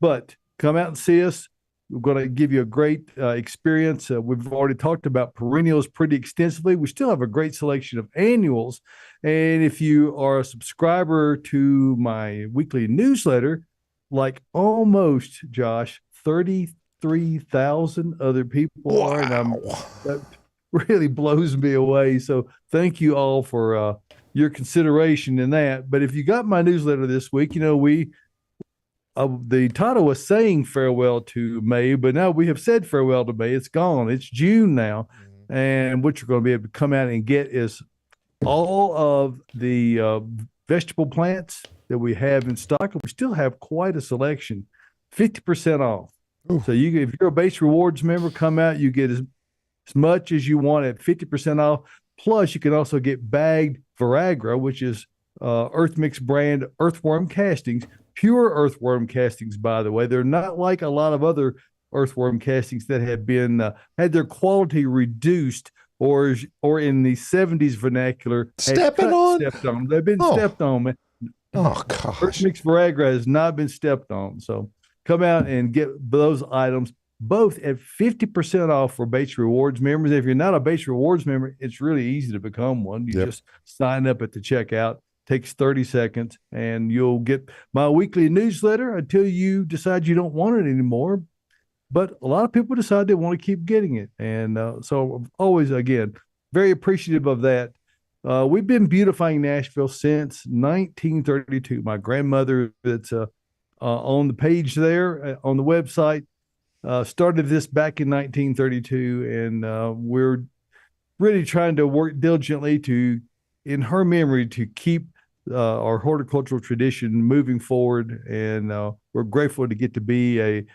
But come out and see us. We're going to give you a great experience. We've already talked about perennials pretty extensively. We still have a great selection of annuals. And if you are a subscriber to my weekly newsletter, like almost, Josh, 33,000 other people are. And that really blows me away. So thank you all for your consideration in that. But if you got my newsletter this week, the title was saying farewell to May, but now we have said farewell to May. It's gone. It's June now. And what you're going to be able to come out and get is all of the vegetable plants that we have in stock. And we still have quite a selection, 50% off. Ooh. So if you're a Base Rewards member, come out, you get as much as you want at 50% off. Plus, you can also get bagged Viragra, which is Earth Mix brand earthworm castings. Pure earthworm castings, by the way. They're not like a lot of other earthworm castings that have been had their quality reduced or in the 70s vernacular, stepped on. They've been stepped on, man. Oh, gosh. Earth Mix Viragra has not been stepped on. So come out and get those items both at 50% off for Bates Rewards members. If you're not a Bates Rewards member, it's really easy to become one. You just sign up at the checkout. Takes 30 seconds, and you'll get my weekly newsletter until you decide you don't want it anymore. But a lot of people decide they want to keep getting it. And so always, again, very appreciative of that. We've been beautifying Nashville since 1932. My grandmother that's on the page there on the website started this back in 1932. And we're really trying to work diligently in her memory, to keep our horticultural tradition moving forward. And we're grateful to get to be a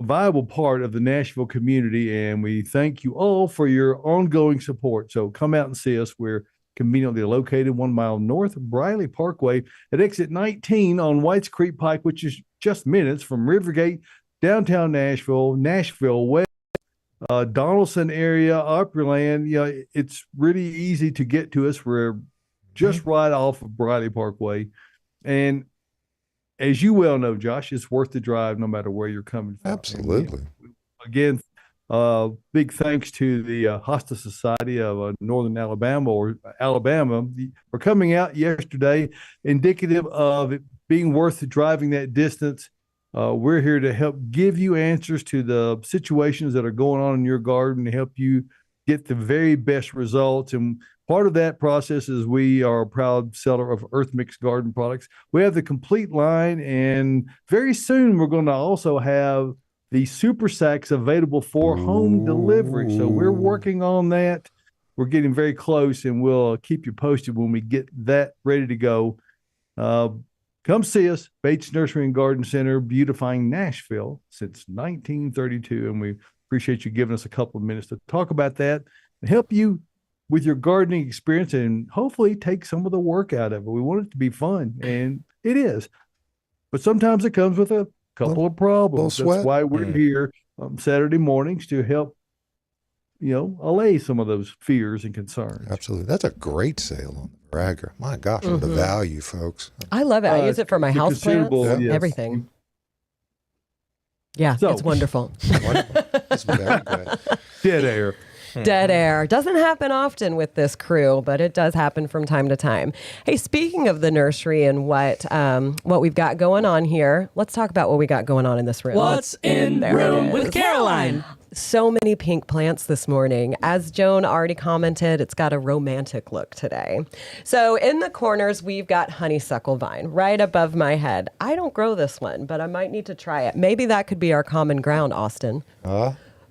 viable part of the Nashville community. And we thank you all for your ongoing support. So come out and see us. We're conveniently located 1 mile north of Briley Parkway at exit 19 on Whites Creek Pike, which is just minutes from Rivergate, downtown Nashville West, Donaldson area, Upperland. It's really easy to get to us. We're just right off of Briley Parkway. And as you well know, Josh, it's worth the drive no matter where you're coming from. Absolutely. And again, Big thanks to the Hosta Society of Northern Alabama or Alabama for coming out yesterday, indicative of it being worth driving that distance. We're here to help give you answers to the situations that are going on in your garden to help you get the very best results. And part of that process is we are a proud seller of Earth Mix garden products. We have the complete line, and very soon we're going to also have the super sacks available for home delivery. So we're working on that. We're getting very close, and we'll keep you posted when we get that ready to go. Come see us, Bates Nursery and Garden Center, beautifying Nashville since 1932. And we appreciate you giving us a couple of minutes to talk about that and help you with your gardening experience and hopefully take some of the work out of it. We want it to be fun, and it is. But sometimes it comes with a couple of problems. That's why we're here Saturday mornings to help, allay some of those fears and concerns. Absolutely. That's a great sale on the Viagra. My gosh, the value, folks. I love it. I use it for my house plants, everything. Yeah, so, it's wonderful. It's very good. Dead air. Dead air. Doesn't happen often with this crew, but it does happen from time to time. Hey, speaking of the nursery and what we've got going on here, let's talk about what we got going on in this room. What's in the room with Caroline? So many pink plants this morning. As Joan already commented, it's got a romantic look today. So in the corners, we've got honeysuckle vine right above my head. I don't grow this one, but I might need to try it. Maybe that could be our common ground, Austin,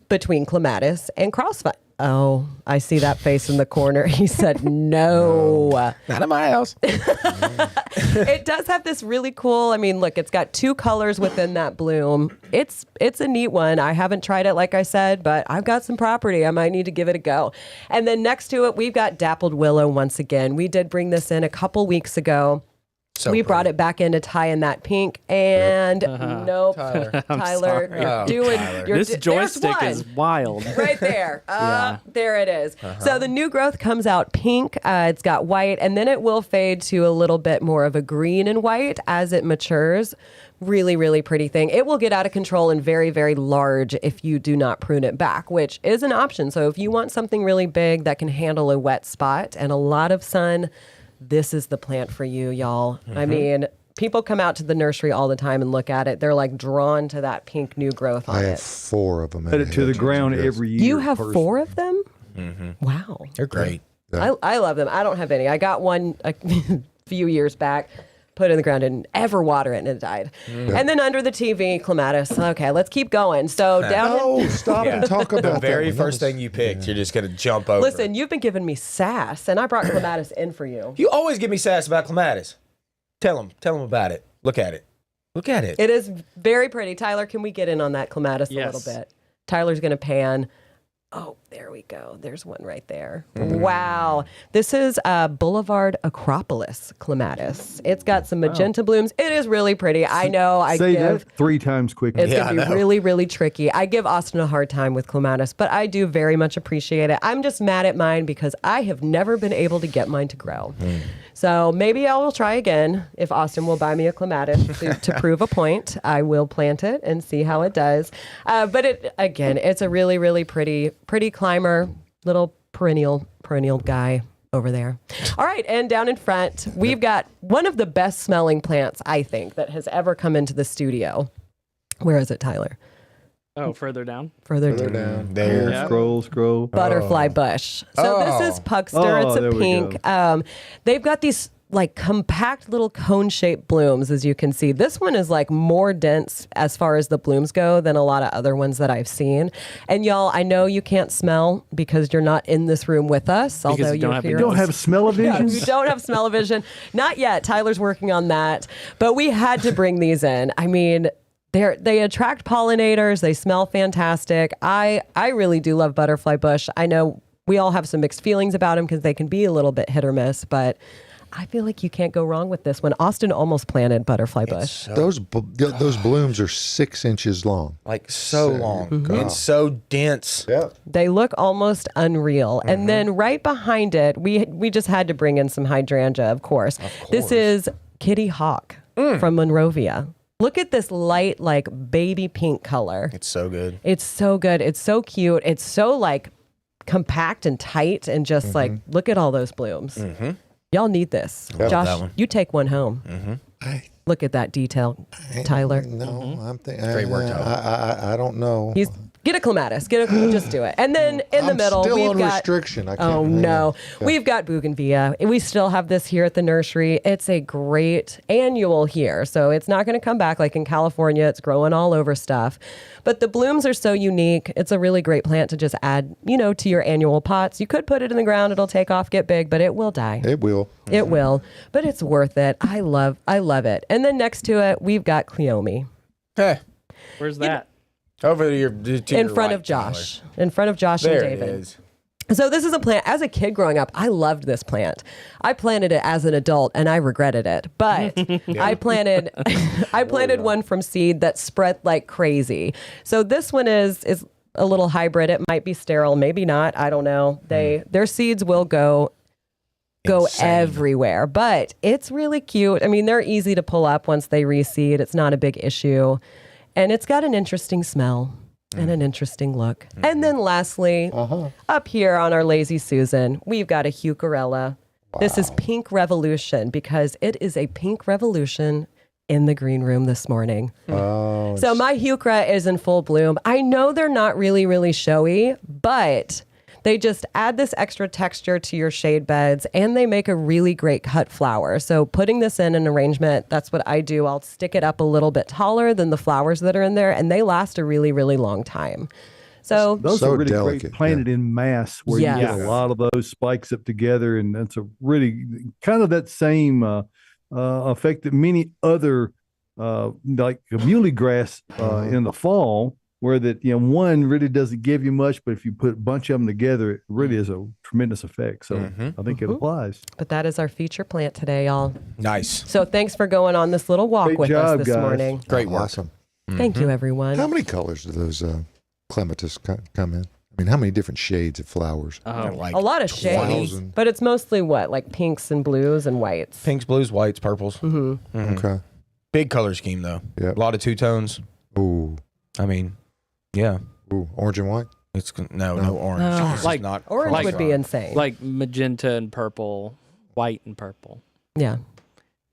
between clematis and crossvine. Oh, I see that face in the corner. He said no. Not in my house. It does have this really cool, look, it's got two colors within that bloom. It's a neat one. I haven't tried it, like I said, but I've got some property. I might need to give it a go. And then next to it, we've got dappled willow once again. We did bring this in a couple weeks ago. We brought it back in to tie in that pink, and nope, Tyler, this joystick is wild. Right there. There it is. So the new growth comes out pink. It's got white, and then it will fade to a little bit more of a green and white as it matures. Really, really pretty thing. It will get out of control and very, very large if you do not prune it back, which is an option. So if you want something really big that can handle a wet spot and a lot of sun, this is the plant for you, y'all. People come out to the nursery all the time and look at it. They're like drawn to that pink new growth on it. I have 4 of them. Put it to the ground every year. You have 4 of them? Mm-hmm. Wow. They're great. Yeah. I love them. I don't have any. I got one a few years back, put it in the ground, didn't ever water it, and it died. And then under the TV, clematis. Okay, let's keep going. So down. Stop and talk about the very first thing you picked. You're just going to jump over. Listen, you've been giving me sass, and I brought clematis in for you. You always give me sass about clematis. Tell them about it. Look at it. It is very pretty. Tyler, can we get in on that clematis a little bit? Tyler's going to pan. Oh, there we go. There's one right there. Wow. This is Boulevard Acropolis clematis. It's got some magenta blooms. It is really pretty. I know. Say that 3 times quickly. It's going to be really, really tricky. I give Austin a hard time with clematis, but I do very much appreciate it. I'm just mad at mine because I have never been able to get mine to grow. So maybe I will try again. If Austin will buy me a clematis to prove a point, I will plant it and see how it does. But it's a really, really pretty climber, little perennial guy over there. All right, and down in front, we've got one of the best smelling plants, I think, that has ever come into the studio. Where is it, Tyler? Oh, further down? Further down. There. Yeah. Scroll. Butterfly bush. So this is Puckster. It's a pink. They've got these like compact little cone-shaped blooms, as you can see. This one is like more dense as far as the blooms go than a lot of other ones that I've seen. And y'all, I know you can't smell because you're not in this room with us. Because although you don't have You don't have smell-o-vision? you don't have smell-o-vision. Not yet. Tyler's working on that. But we had to bring these in. I mean, they attract pollinators. They smell fantastic. I really do love butterfly bush. I know we all have some mixed feelings about them because they can be a little bit hit or miss, but I feel like you can't go wrong with this one. Austin almost planted butterfly bush. Those blooms are 6 inches long. Like so long. And so dense. Yeah. They look almost unreal. And then right behind it, we just had to bring in some hydrangea, of course. This is Kitty Hawk from Monrovia. Look at this light, like baby pink color. It's so good. It's so good. It's so cute. It's so like compact and tight and just like, look at all those blooms. Y'all need this. Yep. Josh, That one. you take one home. Look at that detail, Tyler. No, I'm thinking. Great work, Tyler. I don't know. Get a clematis. Just do it. And then in the I'm middle, still we've on got. restriction. I can't, Oh no, we've got bougainvillea. We still have this here at the nursery. It's a great annual here, so it's not going to come back like in California. It's growing all over stuff, but the blooms are so unique. It's a really great plant to just add, to your annual pots. You could put it in the ground; it'll take off, get big, but it will die. It will. It will, but it's worth it. I love it. And then next to it, we've got cleome Hey, Where's that? over to your in front of Josh. In front of Josh There and it David. is. So this is a plant. As a kid growing up, I loved this plant. I planted it as an adult, and I regretted it. But I planted one from seed that spread like crazy. So this one is a little hybrid. It might be sterile, maybe not. I don't know. Their seeds will go Insane. everywhere, but it's really cute. I mean, they're easy to pull up once they reseed. It's not a big issue, and it's got an interesting smell. And an interesting look. And then lastly, up here on our Lazy Susan, we've got a Heucherella. This is Pink Revolution because it is a pink revolution in the green room this morning. Oh, So my Heuchera is in full bloom. I know they're not really, really showy, but they just add this extra texture to your shade beds and they make a really great cut flower. So putting this in an arrangement, that's what I do. I'll stick it up a little bit taller than the flowers that are in there and they last a really, really long time. So Those So are really delicate, great planted in mass where Yes. you get a lot of those spikes up together. And that's a really kind of that same effect that many other like muley grass in the fall, where that one really doesn't give you much, but if you put a bunch of them together, it really is a tremendous effect. So I think it applies. but that is our feature plant today, y'all. Nice. So thanks for going on this little walk Great with job, us this guys. morning. Great work. awesome. Thank you, everyone. How many colors do those clematis come in? I mean, how many different shades of flowers? Like A lot of shades, 1,000. but it's mostly like pinks and blues and whites. pinks, blues, whites, purples. Okay. Big color scheme though. Yep. A lot of two tones. Ooh, I mean, yeah. ooh, orange and white. It's no orange. No. It's Like- not Orange cross would be line. insane. Like magenta and purple, white and purple, yeah.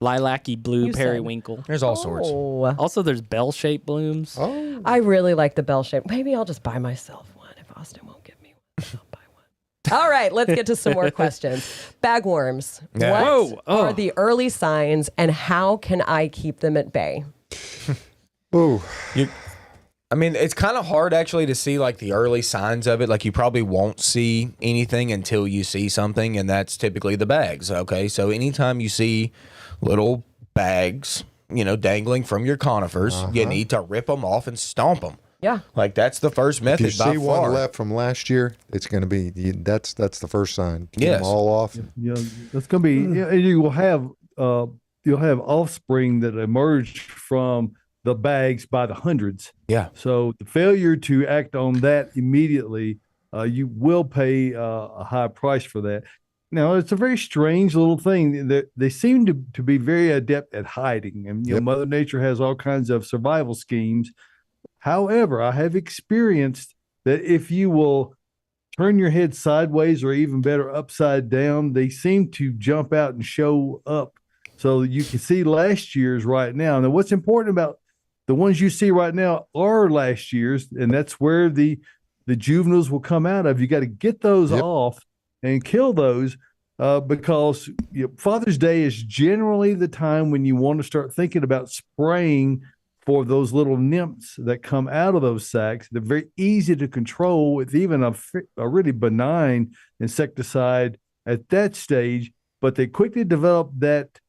lilac-y blue You said- periwinkle. There's all sorts. Oh, Also, there's bell-shaped blooms. Oh, I really like the bell shape. Maybe I'll just buy myself one if Austin won't give me one. I'll buy one. All right, let's get to some more questions. Bagworms. Yeah. What Whoa, oh. are the early signs and how can I keep them at bay? ooh. I mean, it's kind of hard actually to see like the early signs of it. Like you probably won't see anything until you see something, and that's typically the bags. Okay, so anytime you see little bags, dangling from your conifers, you need to rip them off and stomp them. Yeah. Like that's the first method If you by see far. one left from last year, it's going to be that's the first sign. Keep Yes. them all off. That's going to be, you will have, you'll have offspring that emerge from the bags by the hundreds. Yeah. So the failure to act on that immediately, you will pay a high price for that. Now, it's a very strange little thing. They seem to be very adept at hiding. And, Yep. Mother Nature has all kinds of survival schemes. However, I have experienced that if you will turn your head sideways or even better, upside down, they seem to jump out and show up. So you can see last year's right now. Now, what's important about the ones you see right now are last year's, and that's where the juveniles will come out of. You got to get those Yep. off and kill those because Father's Day is generally the time when you want to start thinking about spraying for those little nymphs that come out of those sacs. They're very easy to control with even a really benign insecticide at that stage, but they quickly develop that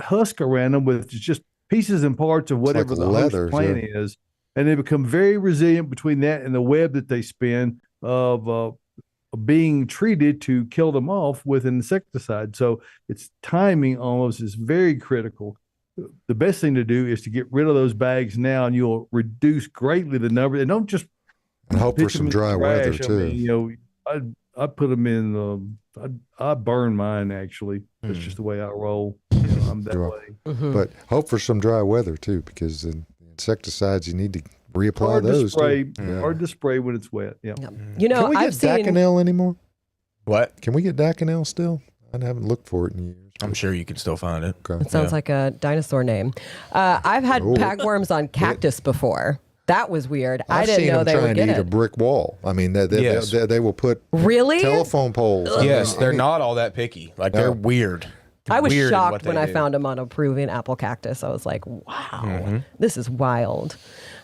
husk around them with just pieces and parts of whatever like the leather, host plant is, and they become very resilient between that and the web that they spin of being treated to kill them off with an insecticide. So it's timing almost is very critical. The best thing to do is to get rid of those bags now, and you'll reduce greatly the number. And don't just And hope for pitch 'em some in the dry weather trash. too. I mean, I put them in. I burn mine actually. That's just the way I roll. I that dry. way. But hope for some dry weather too, because the insecticides you need to reapply Hard to those. spray. Too. Hard to spray when it's wet. Yeah. Yep. You know, Can we get I've seen. Daconel anymore? What? Can we get Daconel still? I haven't looked for it in years. I'm sure you can still find it. Okay. It sounds like a dinosaur name. I've had bagworms on cactus before. That was weird. I I've didn't seen know them they would trying to get eat a it. brick wall. I mean, Yes. they will put Really? telephone poles. Yes, they're not all that picky. Like they're weird. I was Weird in what shocked they when I do. found them on a Peruvian apple cactus. I was like, wow, this is wild.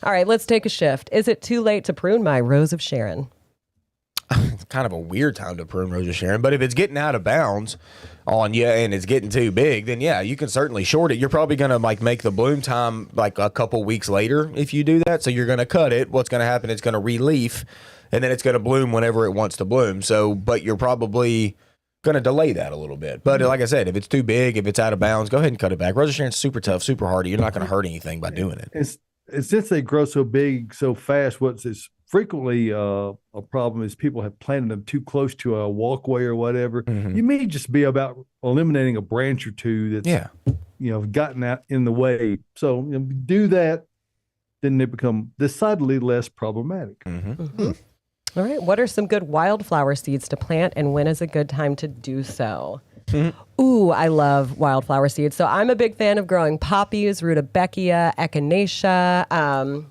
All right, let's take a shift. Is it too late to prune my Rose of Sharon? It's kind of a weird time to prune Rose of Sharon, but if it's getting out of bounds on you and it's getting too big, then yeah, you can certainly short it. You're probably going to like make the bloom time like a couple weeks later if you do that. So you're going to cut it. What's going to happen? It's going to re-leaf, and then it's going to bloom whenever it wants to bloom. So, but you're probably going to delay that a little bit. But like I said, if it's too big, if it's out of bounds, go ahead and cut it back. Rose of Sharon's super tough, super hardy. You're not going to hurt anything by doing it. And since they grow so big so fast, what's frequently a problem is people have planted them too close to a walkway or whatever. You may just be about eliminating a branch or two that's gotten out in the way. So do that, then they become decidedly less problematic. All right, what are some good wildflower seeds to plant, and when is a good time to do so? Ooh, I love wildflower seeds. So I'm a big fan of growing poppies, rudbeckia, echinacea,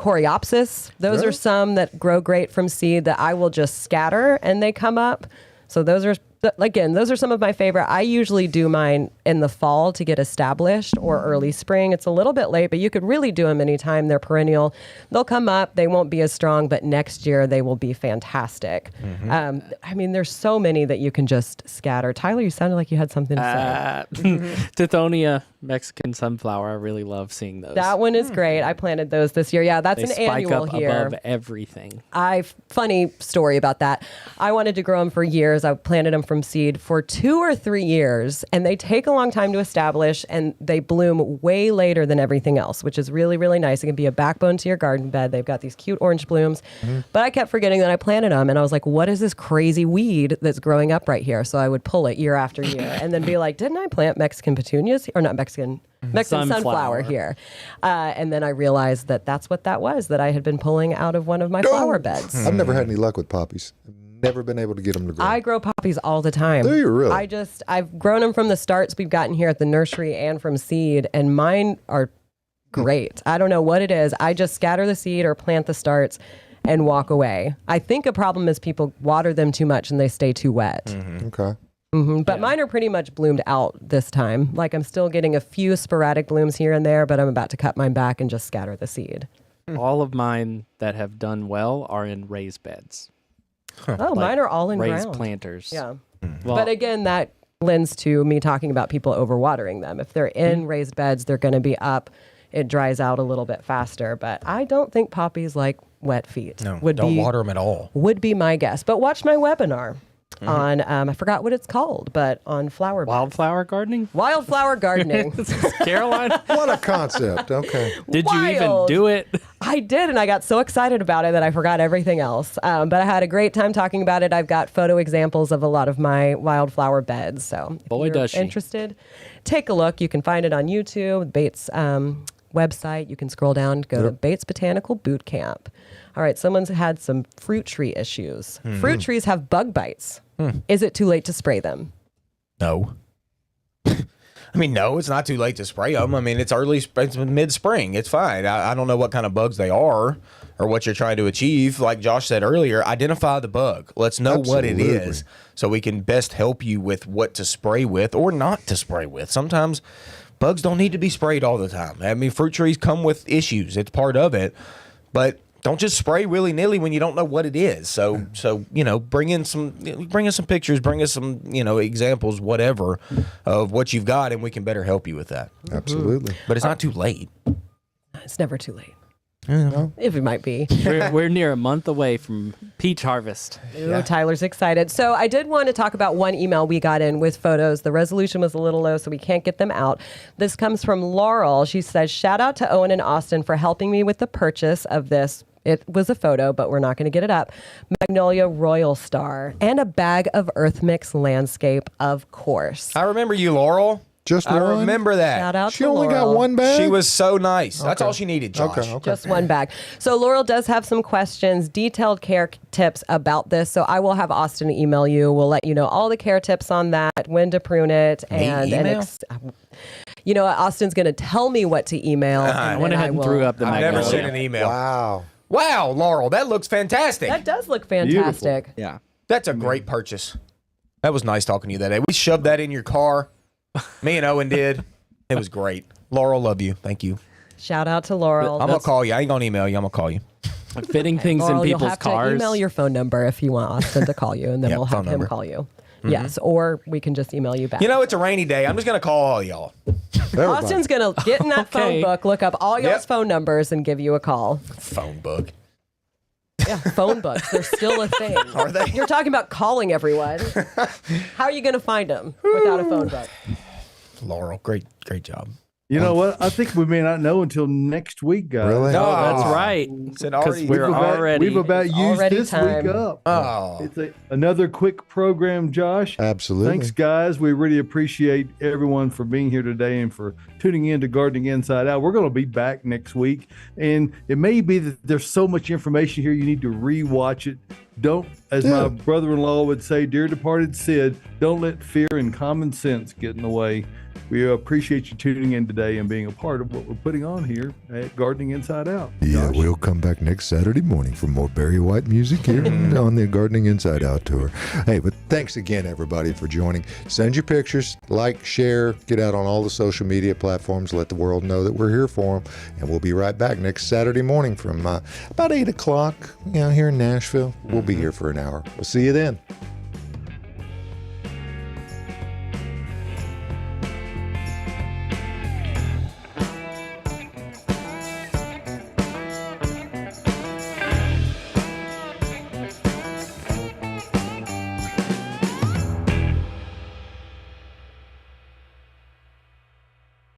coreopsis. Those are some that grow great from seed that I will just scatter and they come up. So those are, again, those are some of my favorite. I usually do mine in the fall to get established or early spring. It's a little bit late, but you could really do them anytime. They're perennial. They'll come up. They won't be as strong, but next year they will be fantastic. I mean, there's so many that you can just scatter. Tyler, you sounded like you had something to say. Tithonia Mexican sunflower. I really love seeing those. That one is great. I planted those this year. Yeah, that's they an spike annual up here. above everything. Funny story about that. I wanted to grow them for years. I planted them from seed for 2 or 3 years, and they take a long time to establish, and they bloom way later than everything else, which is really, really nice. It can be a backbone to your garden bed. They've got these cute orange blooms, but I kept forgetting that I planted them, and I was like, what is this crazy weed that's growing up right here? So I would pull it year after year and then be like, didn't I plant Mexican petunias? Or not Mexican sunflower here. And then I realized that that's what that was, that I had been pulling out of one of my flower beds. I've never had any luck with poppies. Never been able to get them to grow. I grow poppies all the time. Do you really? I've grown them from the starts we've gotten here at the nursery and from seed, and mine are great. I don't know what it is. I just scatter the seed or plant the starts and walk away. I think a problem is people water them too much and they stay too wet. Okay. But mine are pretty much bloomed out this time. Like I'm still getting a few sporadic blooms here and there, but I'm about to cut mine back and just scatter the seed. All of mine that have done well are in raised beds. Oh, mine are all in raised ground. planters. Yeah. Well, But again, that lends to me talking about people overwatering them. If they're in raised beds, they're going to be up. It dries out a little bit faster. But I don't think poppies like wet feet. No, don't water them at all. Would be my guess. But watch my webinar on, I forgot what it's called, but on flower beds. wildflower gardening? Wildflower gardening. Caroline? What a concept. Okay. Did you even Wild. do it? I did, and I got so excited about it that I forgot everything else. But I had a great time talking about it. I've got photo examples of a lot of my wildflower beds. So if Boy, you're does she. interested, take a look. You can find it on YouTube, Bates website. You can scroll down, go to Bates Botanical Boot Camp. All right, someone's had some fruit tree issues. Fruit trees have bug bites. Is it too late to spray them? No. I mean, no, it's not too late to spray them. I mean, it's mid-spring. It's fine. I don't know what kind of bugs they are or what you're trying to achieve. Like Josh said earlier, identify the bug. Let's know what it Absolutely. is so we can best help you with what to spray with or not to spray with. Sometimes bugs don't need to be sprayed all the time. I mean, fruit trees come with issues. It's part of it. But don't just spray willy-nilly when you don't know what it is. So bring us some pictures, bring us some, examples, whatever, of what you've got, and we can better help you with that. Absolutely. But it's not too late. It's never too late. If it might be. We're near a month away from peach harvest. Ooh, Tyler's excited. So I did want to talk about one email we got in with photos. The resolution was a little low, so we can't get them out. This comes from Laurel. She says, shout out to Owen and Austin for helping me with the purchase of this. It was a photo, but we're not going to get it up. Magnolia Royal Star and a bag of Earth Mix Landscape, of course. I remember you, Laurel. Just I one? remember that. Shout out She to only got Laurel. one bag? She was so nice. That's all she needed, Josh. Okay. Just one bag. So Laurel does have some questions, detailed care tips about this. So I will have Austin email you. We'll let you know all the care tips on that, when to prune it, and email? you know, Austin's going to tell me what to email. I and went then ahead and will- threw up the I've never magnolia. sent an email. Wow. Wow, Laurel, that looks fantastic. That does look fantastic. Yeah. That's a great purchase. That was nice talking to you that day. We shoved that in your car. Me and Owen did. It was great. Laurel, love you. Thank you. Shout out to Laurel. I'm going to call you. I ain't going to email you. I'm going to call you. Fitting things Laurel, in you'll people's have cars. to email your phone number if you want Austin to call you, and then Yep, we'll have phone him number. call you. Yes, or we can just email you back. You know, it's a rainy day. I'm just going to call all y'all. Everybody. Austin's going to get in that phone Okay. book, look up all y'all's Yep. phone numbers, and give you a call. Phone book. Yeah, phone books. They're still a thing. Are they? You're talking about calling everyone. How are you going to find them without a phone book? Laurel, great job. You know what? I think we may not know until next week, guys. Really? Oh, that's Oh. right. Said Because already. we're already. We've about It's used already this time. week up. Oh. It's another quick program, Josh. Absolutely. Thanks, guys. We really appreciate everyone for being here today and for tuning in to Gardening Inside Out. We're going to be back next week, and it may be that there's so much information here you need to rewatch it. Don't, as my brother-in-law would say, dear departed Sid, don't let fear and common sense get in the way. We appreciate you tuning in today and being a part of what we're putting on here at Gardening Inside Out. Yeah, Josh? we'll come back next Saturday morning for more Barry White music here on the Gardening Inside Out tour. Hey, but thanks again, everybody, for joining. Send your pictures, like, share, get out on all the social media platforms, let the world know that we're here for them. And we'll be right back next Saturday morning from about 8 o'clock, here in Nashville. We'll be here for an hour. We'll see you then.